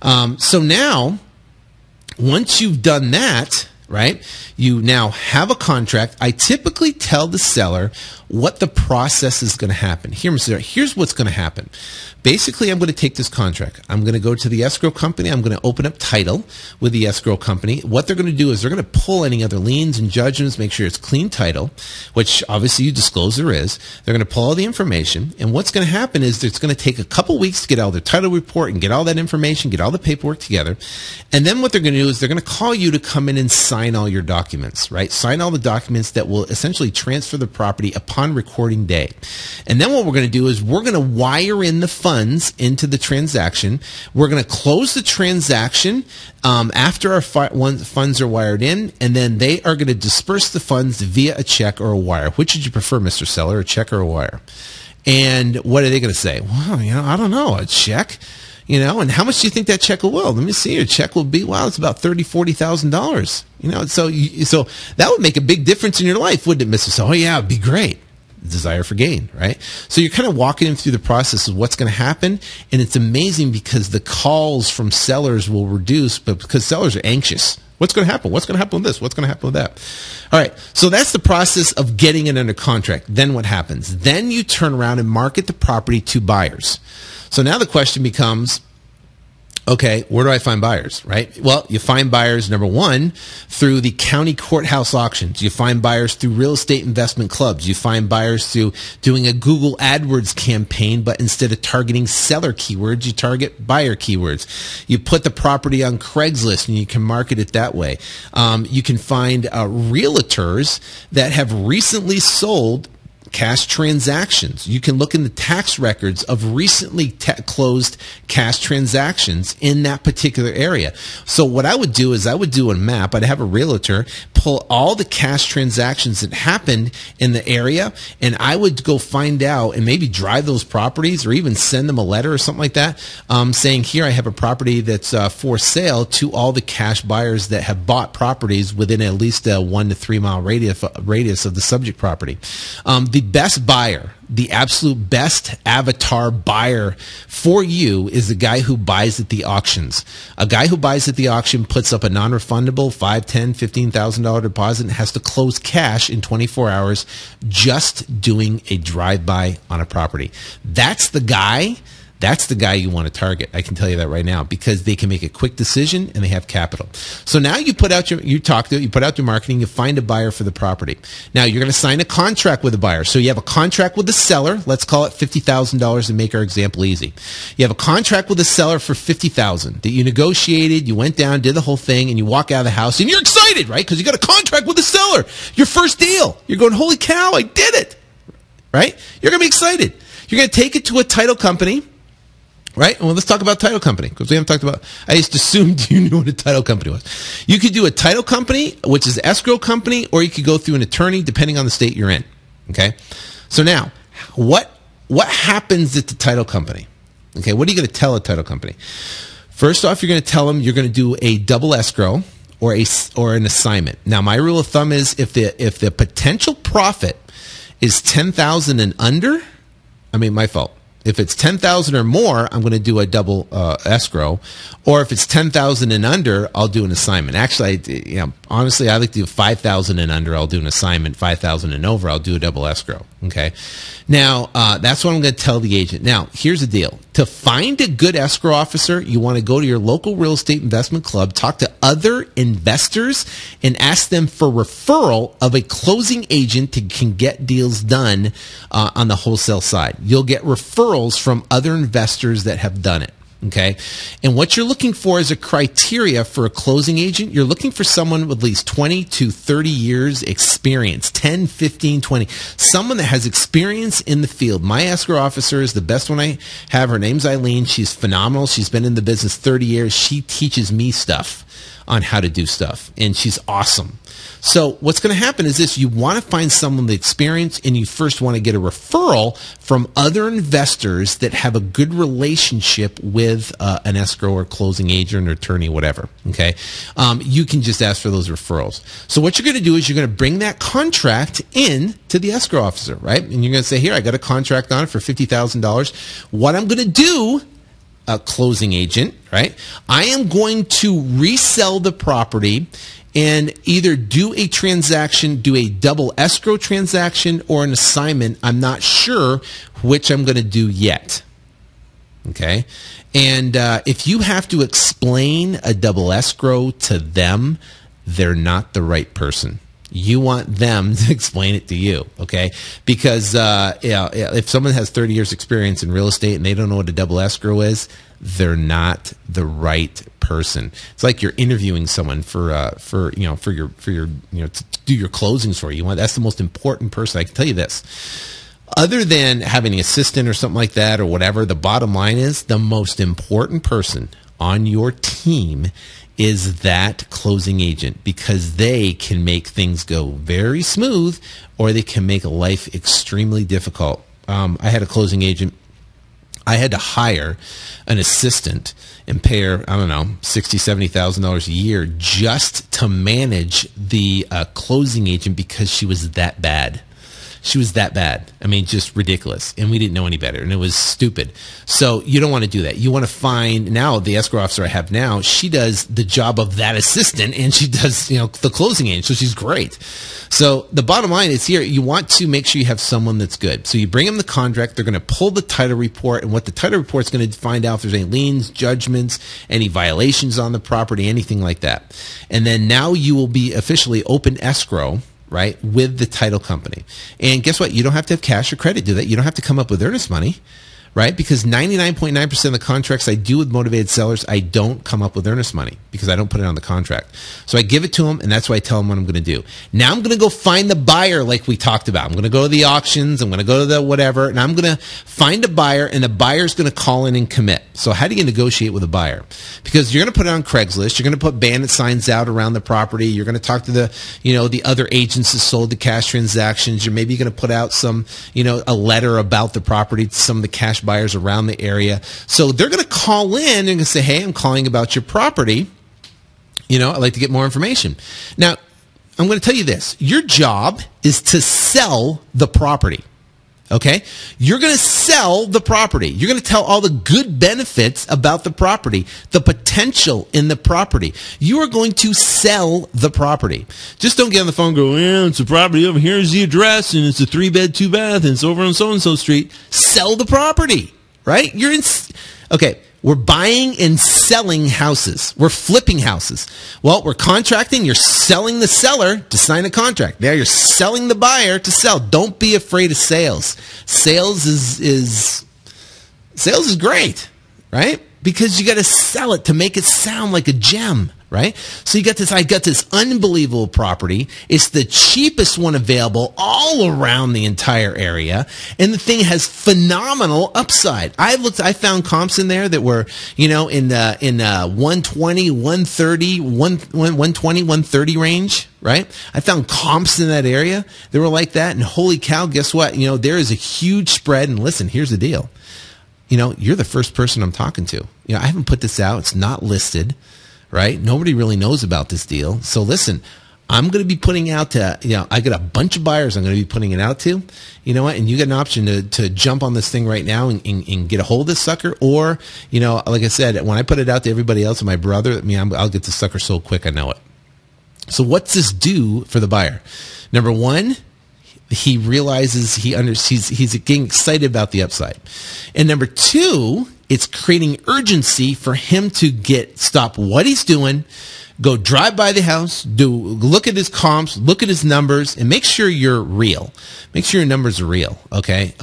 So now, once you've done that, right, you now have a contract. I typically tell the seller what the process is going to happen. Here's what's going to happen. Basically, I'm going to take this contract. I'm going to go to the escrow company. I'm going to open up title with the escrow company. What they're going to do is they're going to pull any other liens and judgments, make sure it's clean title, which obviously you disclose there is. They're going to pull all the information. And what's going to happen is it's going to take a couple weeks to get all their title report and get all that information, get all the paperwork together. And then what they're going to do is they're going to call you to come in and sign all your documents, right? Sign all the documents that will essentially transfer the property upon recording day. And then what we're going to do is we're going to wire in the funds into the transaction. We're going to close the transaction after our funds are wired in, and then they are going to disperse the funds via a check or a wire. Which would you prefer, Mr. Seller, a check or a wire? And what are they going to say? Well, you know, I don't know, a check. You know, and how much do you think that check will? Let me see. Your check will be, wow, it's about $30,000-$40,000. You know, so that would make a big difference in your life, wouldn't it, Mr. Seller? Oh yeah, it'd be great. Desire for gain, right? So you're kind of walking them through the process of what's going to happen, and it's amazing because the calls from sellers will reduce, but because sellers are anxious. What's going to happen? What's going to happen with this? What's going to happen with that? All right, so that's the process of getting it under contract. Then what happens? Then you turn around and market the property to buyers. So now the question becomes, okay, where do I find buyers, right? Well, you find buyers, number one, through the county courthouse auctions. You find buyers through real estate investment clubs. You find buyers through doing a Google AdWords campaign, but instead of targeting seller keywords, you target buyer keywords. You put the property on Craigslist, and you can market it that way. You can find realtors that have recently sold cash transactions. You can look in the tax records of recently closed cash transactions in that particular area. So what I would do is I would do a map. I'd have a realtor pull all the cash transactions that happened in the area, and I would go find out and maybe drive those properties or even send them a letter or something like that saying, here I have a property that's for sale to all the cash buyers that have bought properties within at least a 1 to 3 mile radius of the subject property. The best buyer, the absolute best avatar buyer for you is the guy who buys at the auctions. A guy who buys at the auction puts up a non-refundable $5,000, $10,000, $15,000 deposit and has to close cash in 24 hours just doing a drive-by on a property. That's the guy That's the guy you want to target. I can tell you that right now, because they can make a quick decision and they have capital. So now you put out you put out your marketing, you find a buyer for the property. Now you're going to sign a contract with a buyer. So you have a contract with the seller. Let's call it $50,000 to make our example easy. You have a contract with the seller for $50,000 that you negotiated, you went down, did the whole thing, and you walk out of the house and you're excited, right? Because you got a contract with the seller. Your first deal. You're going, holy cow, I did it. Right? You're going to be excited. You're going to take it to a title company, right? Well, let's talk about title company, because we haven't talked about, I just assumed you knew what a title company was. You could do a title company, which is escrow company, or you could go through an attorney, depending on the state you're in. Okay? So now, what happens at the title company? Okay, what are you going to tell a title company? First off, you're going to tell them you're going to do a double escrow or an assignment. Now, my rule of thumb is if the potential profit is $10,000 and under, my fault. If it's $10,000 or more, I'm going to do a double escrow, or if it's $10,000 and under, I'll do an assignment. Actually, honestly, I like to do $5,000 and under. I'll do an assignment. $5,000 and over, I'll do a double escrow. Okay. Now, that's what I'm going to tell the agent. Now, here's the deal. To find a good escrow officer, you want to go to your local real estate investment club, talk to other investors, and ask them for referral of a closing agent that can get deals done on the wholesale side. You'll get referrals from other investors that have done it. Okay. And what you're looking for as a criteria for a closing agent, you're looking for someone with at least 20 to 30 years experience, 10, 15, 20, someone that has experience in the field. My escrow officer is the best one I have. Her name's Eileen. She's phenomenal. She's been in the business 30 years. She teaches me stuff on how to do stuff, and she's awesome. So what's going to happen is this. You want to find someone with experience, and you first want to get a referral from other investors that have a good relationship with an escrow or closing agent or attorney, whatever. Okay, you can just ask for those referrals. So what you're going to do is you're going to bring that contract in to the escrow officer, right? And you're going to say, here, I got a contract on it for $50,000. What I'm going to do, a closing agent, right? I am going to resell the property and either do a transaction, do a double escrow transaction or an assignment. I'm not sure which I'm going to do yet. Okay? And if you have to explain a double escrow to them, they're not the right person. You want them to explain it to you, okay? Because if someone has 30 years experience in real estate and they don't know what a double escrow is, they're not the right person. It's like you're interviewing someone for your to do your closings for you. That's the most important person. I can tell you this. Other than having an assistant or something like that or whatever, the bottom line is the most important person on your team is that closing agent, because they can make things go very smooth or they can make life extremely difficult. I had a closing agent. I had to hire an assistant and pay her, I don't know, $60,000, $70,000 a year just to manage the closing agent because she was that bad. She was that bad. Just ridiculous. And we didn't know any better. And it was stupid. So you don't want to do that. You want to find, now the escrow officer I have now, she does the job of that assistant and she does, the closing agent. So she's great. So the bottom line is here, you want to make sure you have someone that's good. So you bring them the contract. They're going to pull the title report. And what the title report is going to find out if there's any liens, judgments, any violations on the property, anything like that. And then now you will be officially open escrow, right, with the title company. And guess what? You don't have to have cash or credit to do that. You don't have to come up with earnest money, right? Because 99.9% of the contracts I do with motivated sellers, I don't come up with earnest money because I don't put it on the contract. So I give it to them, and that's why I tell them what I'm going to do. Now I'm going to go find the buyer like we talked about. I'm going to go to the auctions. I'm going to go to the whatever, and I'm going to find a buyer, and the buyer's going to call in and commit. So how do you negotiate with a buyer? Because you're going to put it on Craigslist. You're going to put bandit signs out around the property. You're going to talk to the other agents that sold the cash transactions. You're maybe going to put out some, a letter about the property to some of the cash buyers around the area. So they're going to call in and going to say, hey, I'm calling about your property. I'd like to get more information. Now, I'm going to tell you this. Your job is to sell the property. Okay? You're going to sell the property. You're going to tell all the good benefits about the property, the potential in the property. You are going to sell the property. Just don't get on the phone and go, yeah, it's a property over here is the address, and it's a 3-bed, 2-bath, and it's over on so-and-so street. Sell the property. right? Okay. We're buying and selling houses. We're flipping houses. Well, we're contracting. You're selling the seller to sign a contract. Now you're selling the buyer to sell. Don't be afraid of sales. Sales is great, right? Because you got to sell it to make it sound like a gem, right? So I got this unbelievable property. It's the cheapest one available all around the entire area. And the thing has phenomenal upside. I found comps in there that were, in 120, 130, 120, 130 range, right? I found comps in that area that were like that. And holy cow, guess what? There is a huge spread. And listen, here's the deal. You're the first person I'm talking to. I haven't put this out. It's not listed, right? Nobody really knows about this deal. So listen, I'm going to be putting out to, I got a bunch of buyers I'm going to be putting it out to. You know what? And you got an option to jump on this thing right now and get a hold of this sucker. Or, like I said, when I put it out to everybody else and my brother, I'll get the sucker so quick I know it. So what's this do for the buyer? Number one, he realizes he's getting excited about the upside. And number two, it's creating urgency for him to stop what he's doing, go drive by the house, look at his comps, look at his numbers, and make sure you're real. Make sure your numbers are real, okay?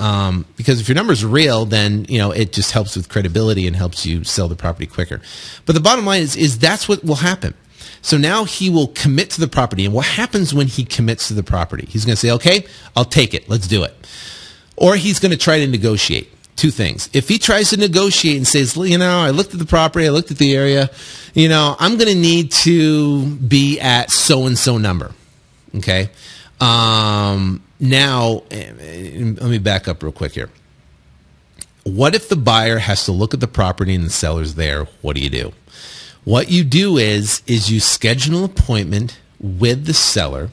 Because if your numbers are real, then it just helps with credibility and helps you sell the property quicker. But the bottom line is that's what will happen. So now he will commit to the property. And what happens when he commits to the property? He's going to say, okay, I'll take it. Let's do it. Or he's going to try to negotiate. Two things. If he tries to negotiate and says, I looked at the property, I looked at the area, I'm going to need to be at so-and-so number. Okay. Now, let me back up real quick here. What if the buyer has to look at the property and the seller's there? What do? What you do is you schedule an appointment with the seller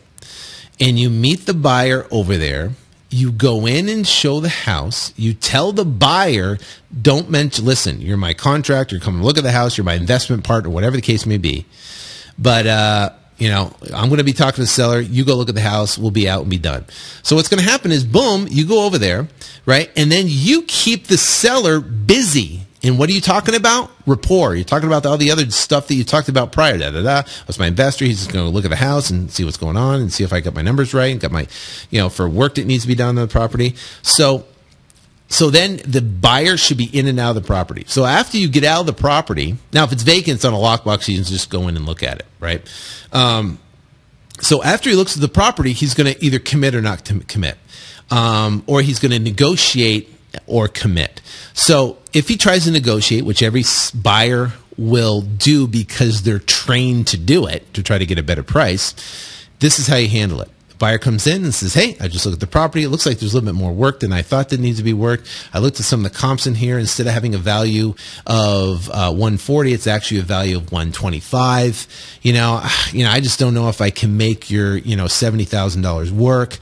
and you meet the buyer over there. You go in and show the house. You tell the buyer, don't mention, listen, you're my contractor, you're coming to look at the house, you're my investment partner, whatever the case may be. But, I'm going to be talking to the seller. You go look at the house. We'll be out and be done. So what's going to happen is, boom, you go over there, right? And then you keep the seller busy. And what are you talking about? Rapport. You're talking about all the other stuff that you talked about prior. What's my investor? He's just going to look at the house and see what's going on and see if I got my numbers right and got my, for work that needs to be done on the property. So then the buyer should be in and out of the property. So after you get out of the property, now if it's vacant, it's on a lockbox, you can just go in and look at it, right? So after he looks at the property, he's going to either commit or not commit, or he's going to negotiate or commit. So if he tries to negotiate, which every buyer will do because they're trained to do it, to try to get a better price, this is how you handle it. The buyer comes in and says, hey, I just looked at the property. It looks like there's a little bit more work than I thought that needs to be worked. I looked at some of the comps in here. Instead of having a value of 140, it's actually a value of 125. I just don't know if I can make your, $70,000 work.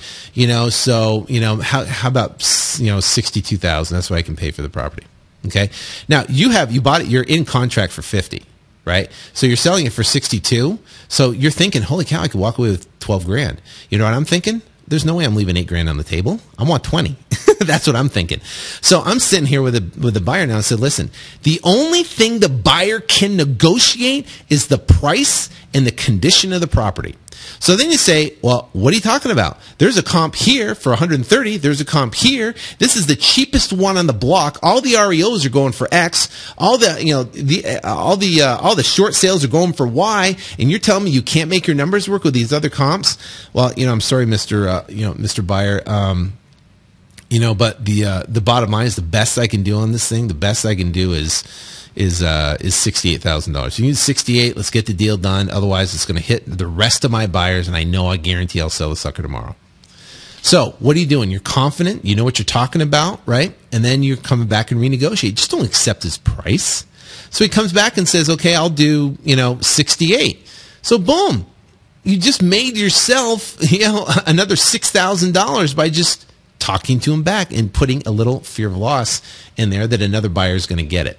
How about, $62,000? That's what I can pay for the property. Okay. Now you bought it. You're in contract for 50, right? So you're selling it for 62. So you're thinking, holy cow, I could walk away with 12 grand. You know what I'm thinking? There's no way I'm leaving 8 grand on the table. I want 20. That's what I'm thinking. So I'm sitting here with the buyer now and said, listen, the only thing the buyer can negotiate is the price and the condition of the property. So then you say, well, what are you talking about? There's a comp here for 130. There's a comp here. This is the cheapest one on the block. All the REOs are going for X. All the short sales are going for Y. And you're telling me you can't make your numbers work with these other comps? Well, I'm sorry, Mr. Buyer. But the bottom line is the best I can do on this thing. The best I can do is $68,000. You need 68. Let's get the deal done. Otherwise, it's going to hit the rest of my buyers, and I guarantee I'll sell the sucker tomorrow. So what are you doing? You're confident. You know what you're talking about, right? And then you're coming back and renegotiate. Just don't accept his price. So he comes back and says, okay, I'll do 68. So boom, you just made yourself another $6,000 by just talking to him back and putting a little fear of loss in there that another buyer is going to get it.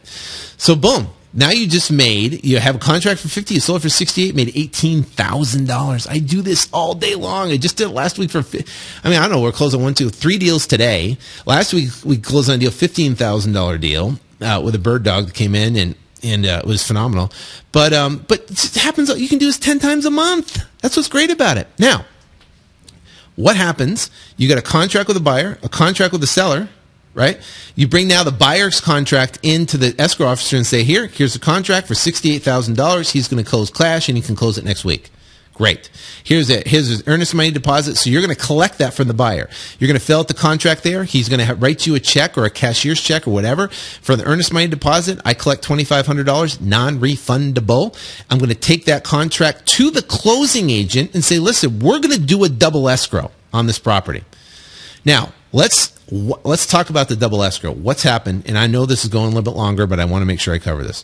So boom, now you just you have a contract for 50, you sold it for 68, made $18,000. I do this all day long. I just did it last week I don't know, we're closing 3 deals today. Last week we closed on a deal, $15,000 deal, with a bird dog that came in and it was phenomenal. But it happens, you can do this 10 times a month. That's what's great about it. Now, what happens? You got a contract with a buyer, a contract with a seller, right? You bring now the buyer's contract into the escrow officer and say, here's the contract for $68,000. He's going to close cash and he can close it next week. Great. Here's his earnest money deposit. So you're going to collect that from the buyer. You're going to fill out the contract there. He's going to write you a check or a cashier's check or whatever for the earnest money deposit. I collect $2,500, non-refundable. I'm going to take that contract to the closing agent and say, listen, we're going to do a double escrow on this property. Now, let's talk about the double escrow. What's happened, and I know this is going a little bit longer, but I want to make sure I cover this.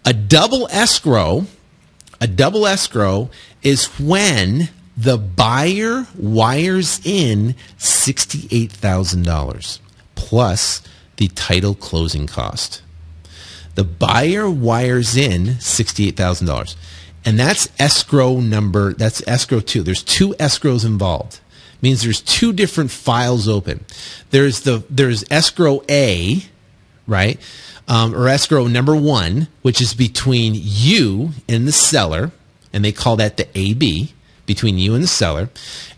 A double escrow is when the buyer wires in $68,000 plus the title closing cost. The buyer wires in $68,000. And that's escrow 2. There's 2 escrows involved. Means there's 2 different files open. There's escrow A, right? Or escrow number 1, which is between you and the seller, and they call that the AB, between you and the seller.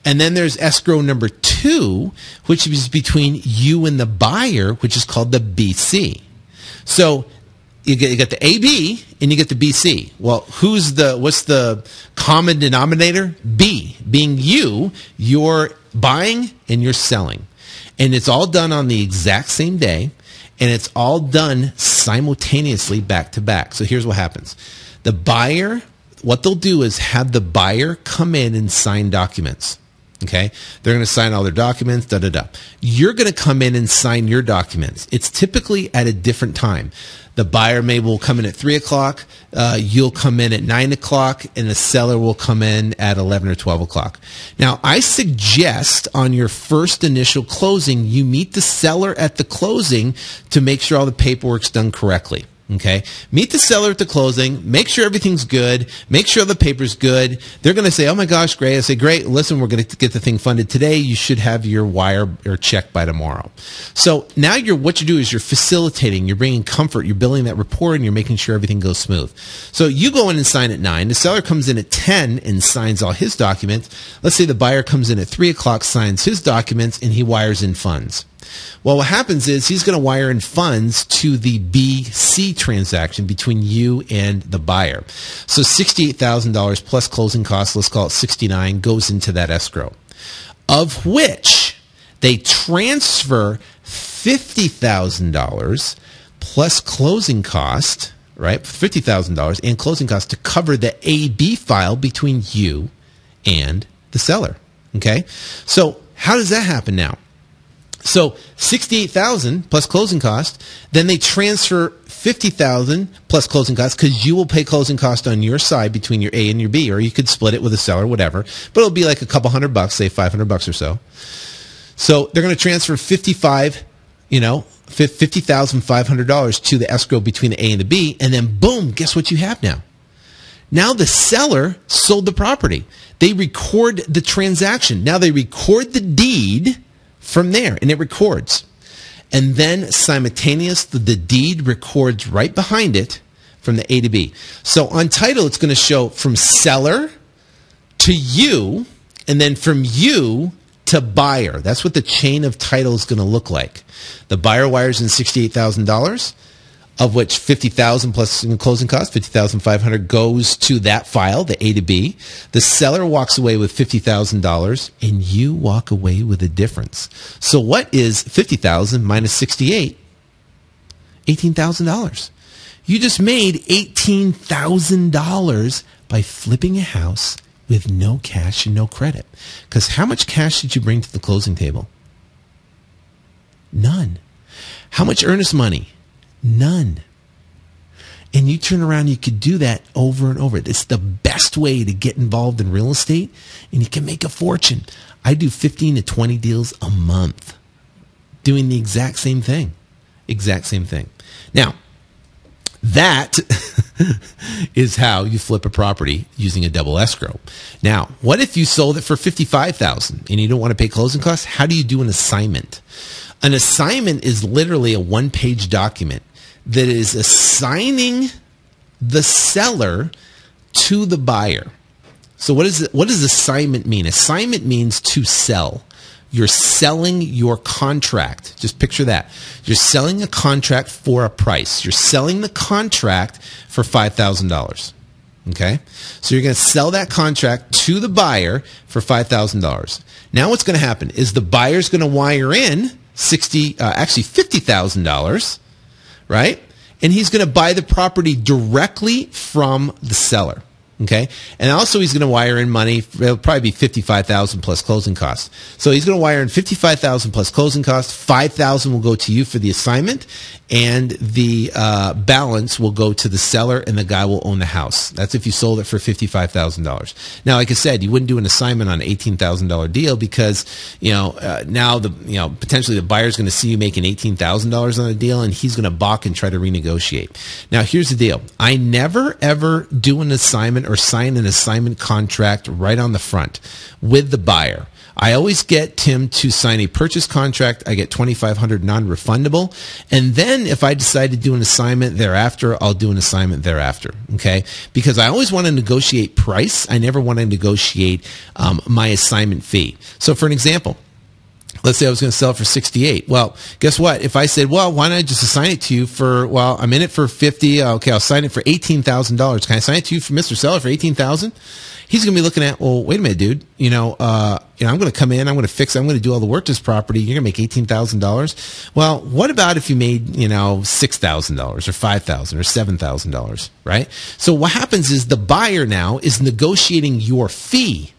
And then there's escrow number 2, which is between you and the buyer, which is called the BC. So you get the AB and you get the BC. Well, what's the common denominator? B, being you're buying and you're selling. And it's all done on the exact same day, and it's all done simultaneously back to back. So here's what happens. The buyer, what they'll do is have the buyer come in and sign documents. Okay? They're going to sign all their documents, You're going to come in and sign your documents. It's typically at a different time. The buyer will come in at 3 o'clock, you'll come in at 9 o'clock, and the seller will come in at 11 or 12 o'clock. Now, I suggest on your first initial closing, you meet the seller at the closing to make sure all the paperwork's done correctly. Okay? Meet the seller at the closing, make sure everything's good, make sure the paper's good. They're going to say, oh my gosh, great. I say, great, listen, we're going to get the thing funded today. You should have your wire or check by tomorrow. So now what you do is you're facilitating, you're bringing comfort, you're building that rapport, and you're making sure everything goes smooth. So you go in and sign at 9. The seller comes in at 10 and signs all his documents. Let's say the buyer comes in at 3 o'clock, signs his documents, and he wires in funds. Well, what happens is he's going to wire in funds to the BC transaction between you and the buyer. So $68,000 plus closing costs, let's call it $69,000, goes into that escrow, of which they transfer $50,000 plus closing cost, right? $50,000 and closing cost to cover the AB file between you and the seller. Okay? So how does that happen now? So $68,000 plus closing cost, then they transfer $50,000 plus closing costs because you will pay closing cost on your side between your A and your B, or you could split it with a seller, whatever. But it'll be like a couple $100, say $500 or so. So they're going to transfer $50,500 to the escrow between the A and the B, and then boom, guess what you have now? Now the seller sold the property. They record the transaction. Now they record the deed from there, and it records. And then simultaneously, the deed records right behind it from the A to B. So on title, it's going to show from seller to you, and then from you to buyer. That's what the chain of title is going to look like. The buyer wires in $68,000, of which $50,000 plus closing costs, $50,500 goes to that file, the A to B. The seller walks away with $50,000, and you walk away with a difference. So what is $50,000 minus 68? $18,000. You just made $18,000 by flipping a house with no cash and no credit. Because how much cash did you bring to the closing table? None. How much earnest money? None. And you turn around, you could do that over and over. It's the best way to get involved in real estate, and you can make a fortune. I do 15 to 20 deals a month doing the exact same thing. Exact same thing. Now, That is how you flip a property using a double escrow. Now, what if you sold it for $55,000 and you don't want to pay closing costs? How do you do an assignment? An assignment is literally a one-page document that is assigning the seller to the buyer. So what does assignment mean? Assignment means to sell. You're selling your contract. Just picture that. You're selling a contract for a price. You're selling the contract for $5,000. Okay? So you're going to sell that contract to the buyer for $5,000. Now what's going to happen is the buyer's going to wire in $50,000, right? And he's going to buy the property directly from the seller. Okay, and also he's going to wire in money. It'll probably be $55,000 plus closing costs. So he's going to wire in $55,000 plus closing costs. $5,000 will go to you for the assignment, and the balance will go to the seller, and the guy will own the house. That's if you sold it for $55,000. Now, like I said, you wouldn't do an assignment on an $18,000 deal because now potentially the buyer's going to see you making $18,000 on a deal, and he's going to balk and try to renegotiate. Now, here's the deal: I never ever do an assignment or sign an assignment contract right on the front with the buyer. I always get Tim to sign a purchase contract. I get $2,500 non-refundable. And then if I decide to do an assignment thereafter, I'll do an assignment thereafter. Okay? Because I always want to negotiate price. I never want to negotiate my assignment fee. So for an example, let's say I was going to sell it for $68,000. Well, guess what? If I said, well, why don't I just assign it to you for, well, I'm in it for $50,000. Okay, I'll sign it for $18,000. Can I sign it to you for Mr. Seller for $18,000? He's going to be looking at, well, wait a minute, dude. I'm going to come in, I'm going to fix it, I'm going to do all the work to this property. You're going to make $18,000. Well, what about if you made, $6,000 or $5,000 or $7,000, right? So what happens is the buyer now is negotiating your fee.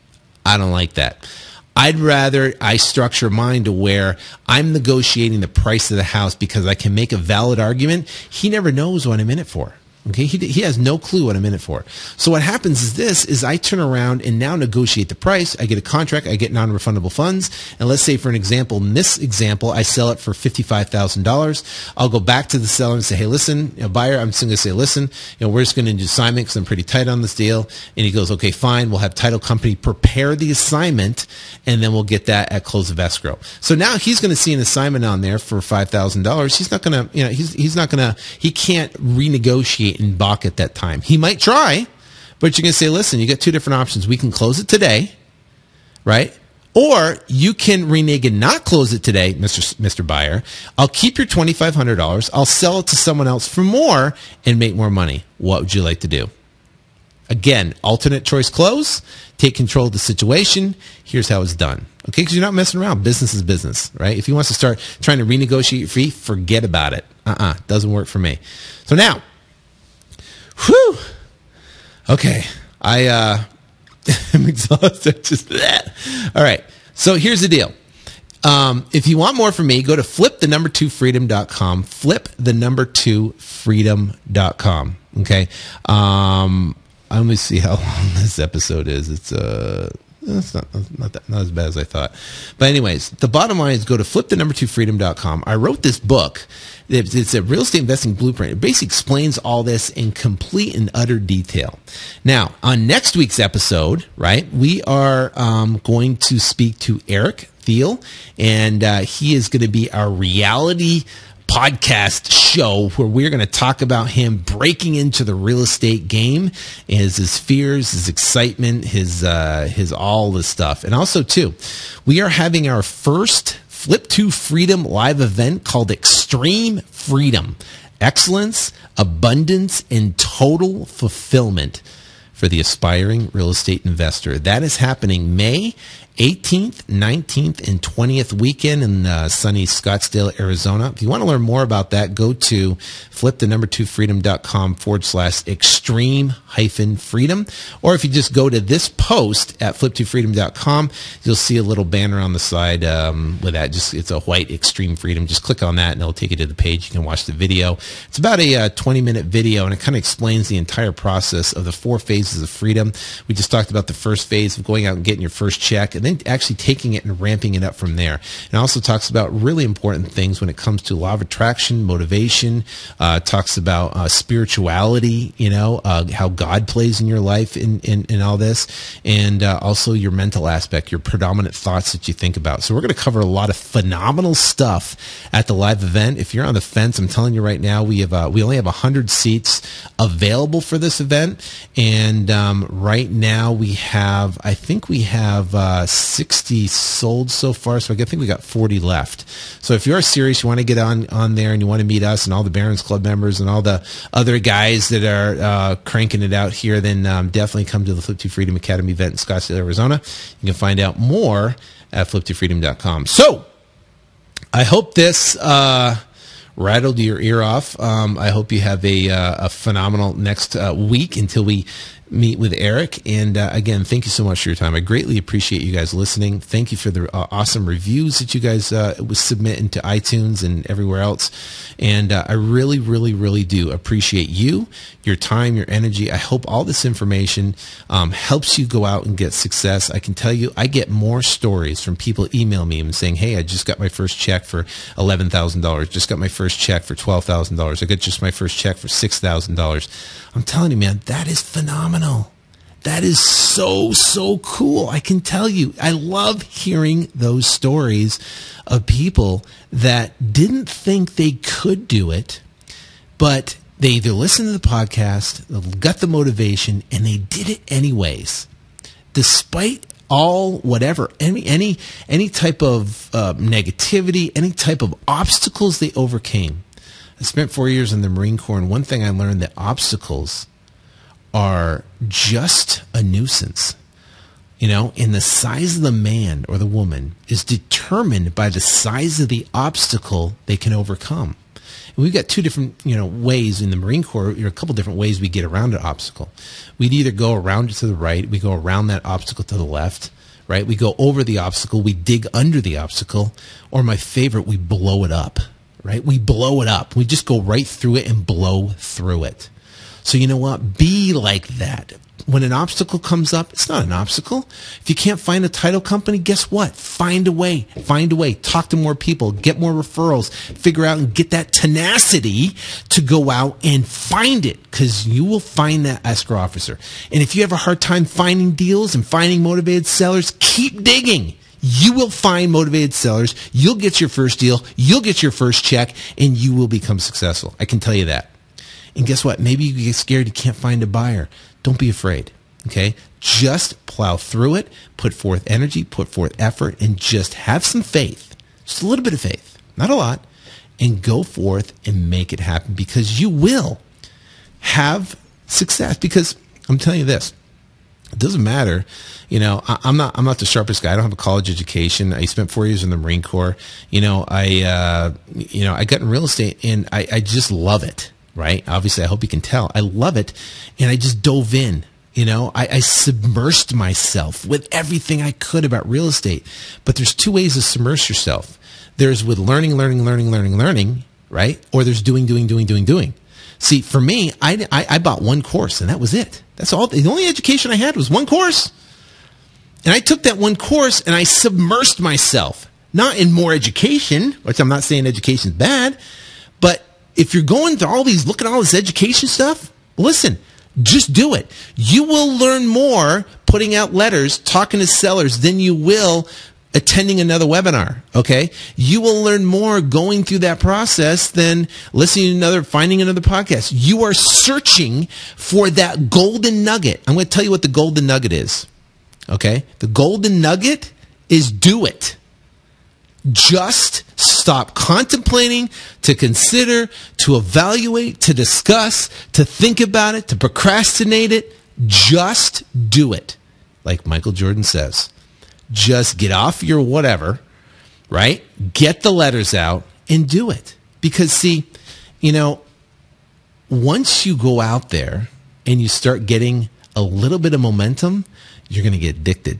I don't like that. I'd rather I structure mine to where I'm negotiating the price of the house because I can make a valid argument. He never knows what I'm in it for. Okay, he has no clue what I'm in it for. So what happens is I turn around and now negotiate the price. I get a contract. I get non-refundable funds. And let's say, for an example, in this example, I sell it for $55,000. I'll go back to the seller and say, hey, listen, buyer, I'm just going to say, listen, we're just going to do assignment because I'm pretty tight on this deal. And he goes, okay, fine. We'll have title company prepare the assignment, and then we'll get that at close of escrow. So now he's going to see an assignment on there for $5,000. He's not going to, he can't renegotiate and balk at that time. He might try, but you're going to say, listen, you got two different options. We can close it today, right? Or you can renege and not close it today, Mr. Buyer. I'll keep your $2,500. I'll sell it to someone else for more and make more money. What would you like to do? Again, alternate choice close. Take control of the situation. Here's how it's done. Okay, because you're not messing around. Business is business, right? If he wants to start trying to renegotiate your fee, forget about it. Doesn't work for me. So now, whew. Okay. I'm exhausted. All right. So here's the deal. If you want more from me, go to flip2freedom.com. Flip2freedom.com. Okay. Let me see how long this episode is. It's not as bad as I thought. But anyways, the bottom line is go to flip2freedom.com. I wrote this book. It's a real estate investing blueprint. It basically explains all this in complete and utter detail. Now, on next week's episode, right, we are going to speak to Eric Thiel, and he is going to be our reality podcast show where we're going to talk about him breaking into the real estate game, his fears, his excitement, his all this stuff. And also too, we are having our first Flip to Freedom live event called Extreme Freedom, Excellence, Abundance, and Total Fulfillment for the aspiring real estate investor. That is happening May 18th, 19th, and 20th weekend in sunny Scottsdale, Arizona. If you want to learn more about that, go to flip2freedom.com/extreme-freedom. Or if you just go to this post at flip2freedom.com, you'll see a little banner on the side with that. It's a white Extreme Freedom. Just click on that and it'll take you to the page. You can watch the video. It's about a 20-minute video, and it kind of explains the entire process of the 4 phases of freedom. We just talked about the first phase of going out and getting your first check. And then actually taking it and ramping it up from there. And it also talks about really important things when it comes to law of attraction, motivation, talks about spirituality, how God plays in your life in all this, and also your mental aspect, your predominant thoughts that you think about. So we're going to cover a lot of phenomenal stuff at the live event. If you're on the fence, I'm telling you right now, we only have 100 seats available for this event, and right now I think we have 60 sold so far, so I think we got 40 left. So if you are serious, you want to get on there and you want to meet us and all the Barron's Club members and all the other guys that are cranking it out here, then definitely come to the Flip to Freedom Academy event in Scottsdale, Arizona. You can find out more at fliptofreedom.com. So I hope this rattled your ear off. I hope you have a phenomenal next week until we meet with Eric. And again, thank you so much for your time. I greatly appreciate you guys listening. Thank you for the awesome reviews that you guys submit into iTunes and everywhere else. And I really, really, really do appreciate you, your time, your energy. I hope all this information helps you go out and get success. I can tell you, I get more stories from people email me and saying, hey, I just got my first check for $11,000. Just got my first check for $12,000. I got just my first check for $6,000. I'm telling you, man, that is phenomenal. That is so, so cool. I can tell you, I love hearing those stories of people that didn't think they could do it, but they either listened to the podcast, got the motivation, and they did it anyways. Despite all whatever, any type of negativity, any type of obstacles they overcame. I spent 4 years in the Marine Corps, and one thing I learned, that obstacles are just a nuisance. And the size of the man or the woman is determined by the size of the obstacle they can overcome. And we've got two different, ways in the Marine Corps. There are a couple different ways we get around an obstacle. We'd either go around it to the right, we go around that obstacle to the left, right? We go over the obstacle, we dig under the obstacle, or my favorite, we blow it up. Right? We blow it up. We just go right through it and blow through it. So you know what? Be like that. When an obstacle comes up, it's not an obstacle. If you can't find a title company, guess what? Find a way. Find a way. Talk to more people. Get more referrals. Figure out and get that tenacity to go out and find it, because you will find that escrow officer. And if you have a hard time finding deals and finding motivated sellers, keep digging. You will find motivated sellers. You'll get your first deal. You'll get your first check, and you will become successful. I can tell you that. And guess what? Maybe you get scared you can't find a buyer. Don't be afraid. Okay? Just plow through it, put forth energy, put forth effort, and just have some faith. Just a little bit of faith. Not a lot. And go forth and make it happen, because you will have success. Because I'm telling you this. It doesn't matter. I'm not the sharpest guy. I don't have a college education. I spent 4 years in the Marine Corps. I got in real estate, and I just love it, right? Obviously, I hope you can tell. I love it, and I just dove in. I submersed myself with everything I could about real estate. But there's two ways to submerge yourself. There's with learning, right? Or there's doing. See, for me, I bought one course, and that was it. That's all. The only education I had was one course. And I took that one course, and I submersed myself. Not in more education, which I'm not saying education's bad, but if you're going to look at all this education stuff, listen, just do it. You will learn more putting out letters, talking to sellers, than you will attending another webinar, okay? You will learn more going through that process than finding another podcast. You are searching for that golden nugget. I'm going to tell you what the golden nugget is, okay? The golden nugget is do it. Just stop contemplating, to consider, to evaluate, to discuss, to think about it, to procrastinate it. Just do it. Like Michael Jordan says. Just get off your whatever, right? Get the letters out and do it. Because, see, once you go out there and you start getting a little bit of momentum, you're going to get addicted.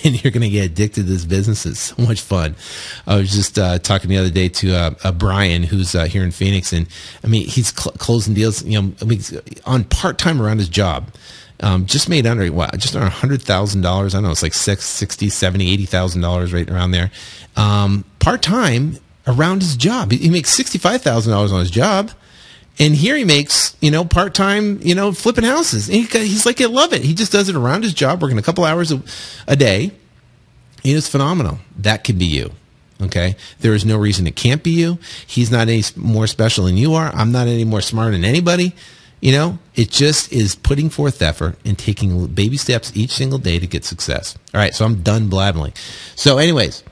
And you're going to get addicted to this business. It's so much fun. I was just talking the other day to Brian, who's here in Phoenix. And, he's closing deals, on part-time around his job. just made under just under $100,000. I don't know, it's like $60,000, $70,000, $80,000 right around there. Part-time around his job. He makes $65,000 on his job. And here he makes, part-time, flipping houses. And he's like, I love it. He just does it around his job, working a couple hours a day. It's phenomenal. That could be you. Okay? There is no reason it can't be you. He's not any more special than you are. I'm not any more smart than anybody. It just is putting forth effort and taking baby steps each single day to get success. All right, so I'm done blabbering. So anyways,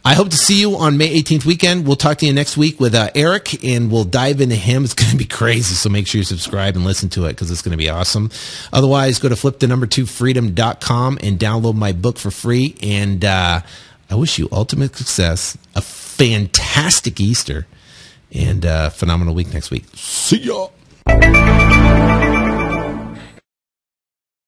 I hope to see you on May 18th weekend. We'll talk to you next week with Eric, and we'll dive into him. It's going to be crazy, so make sure you subscribe and listen to it because it's going to be awesome. Otherwise, go to flip2freedom.com and download my book for free. And I wish you ultimate success, a fantastic Easter, and a phenomenal week next week. See y'all.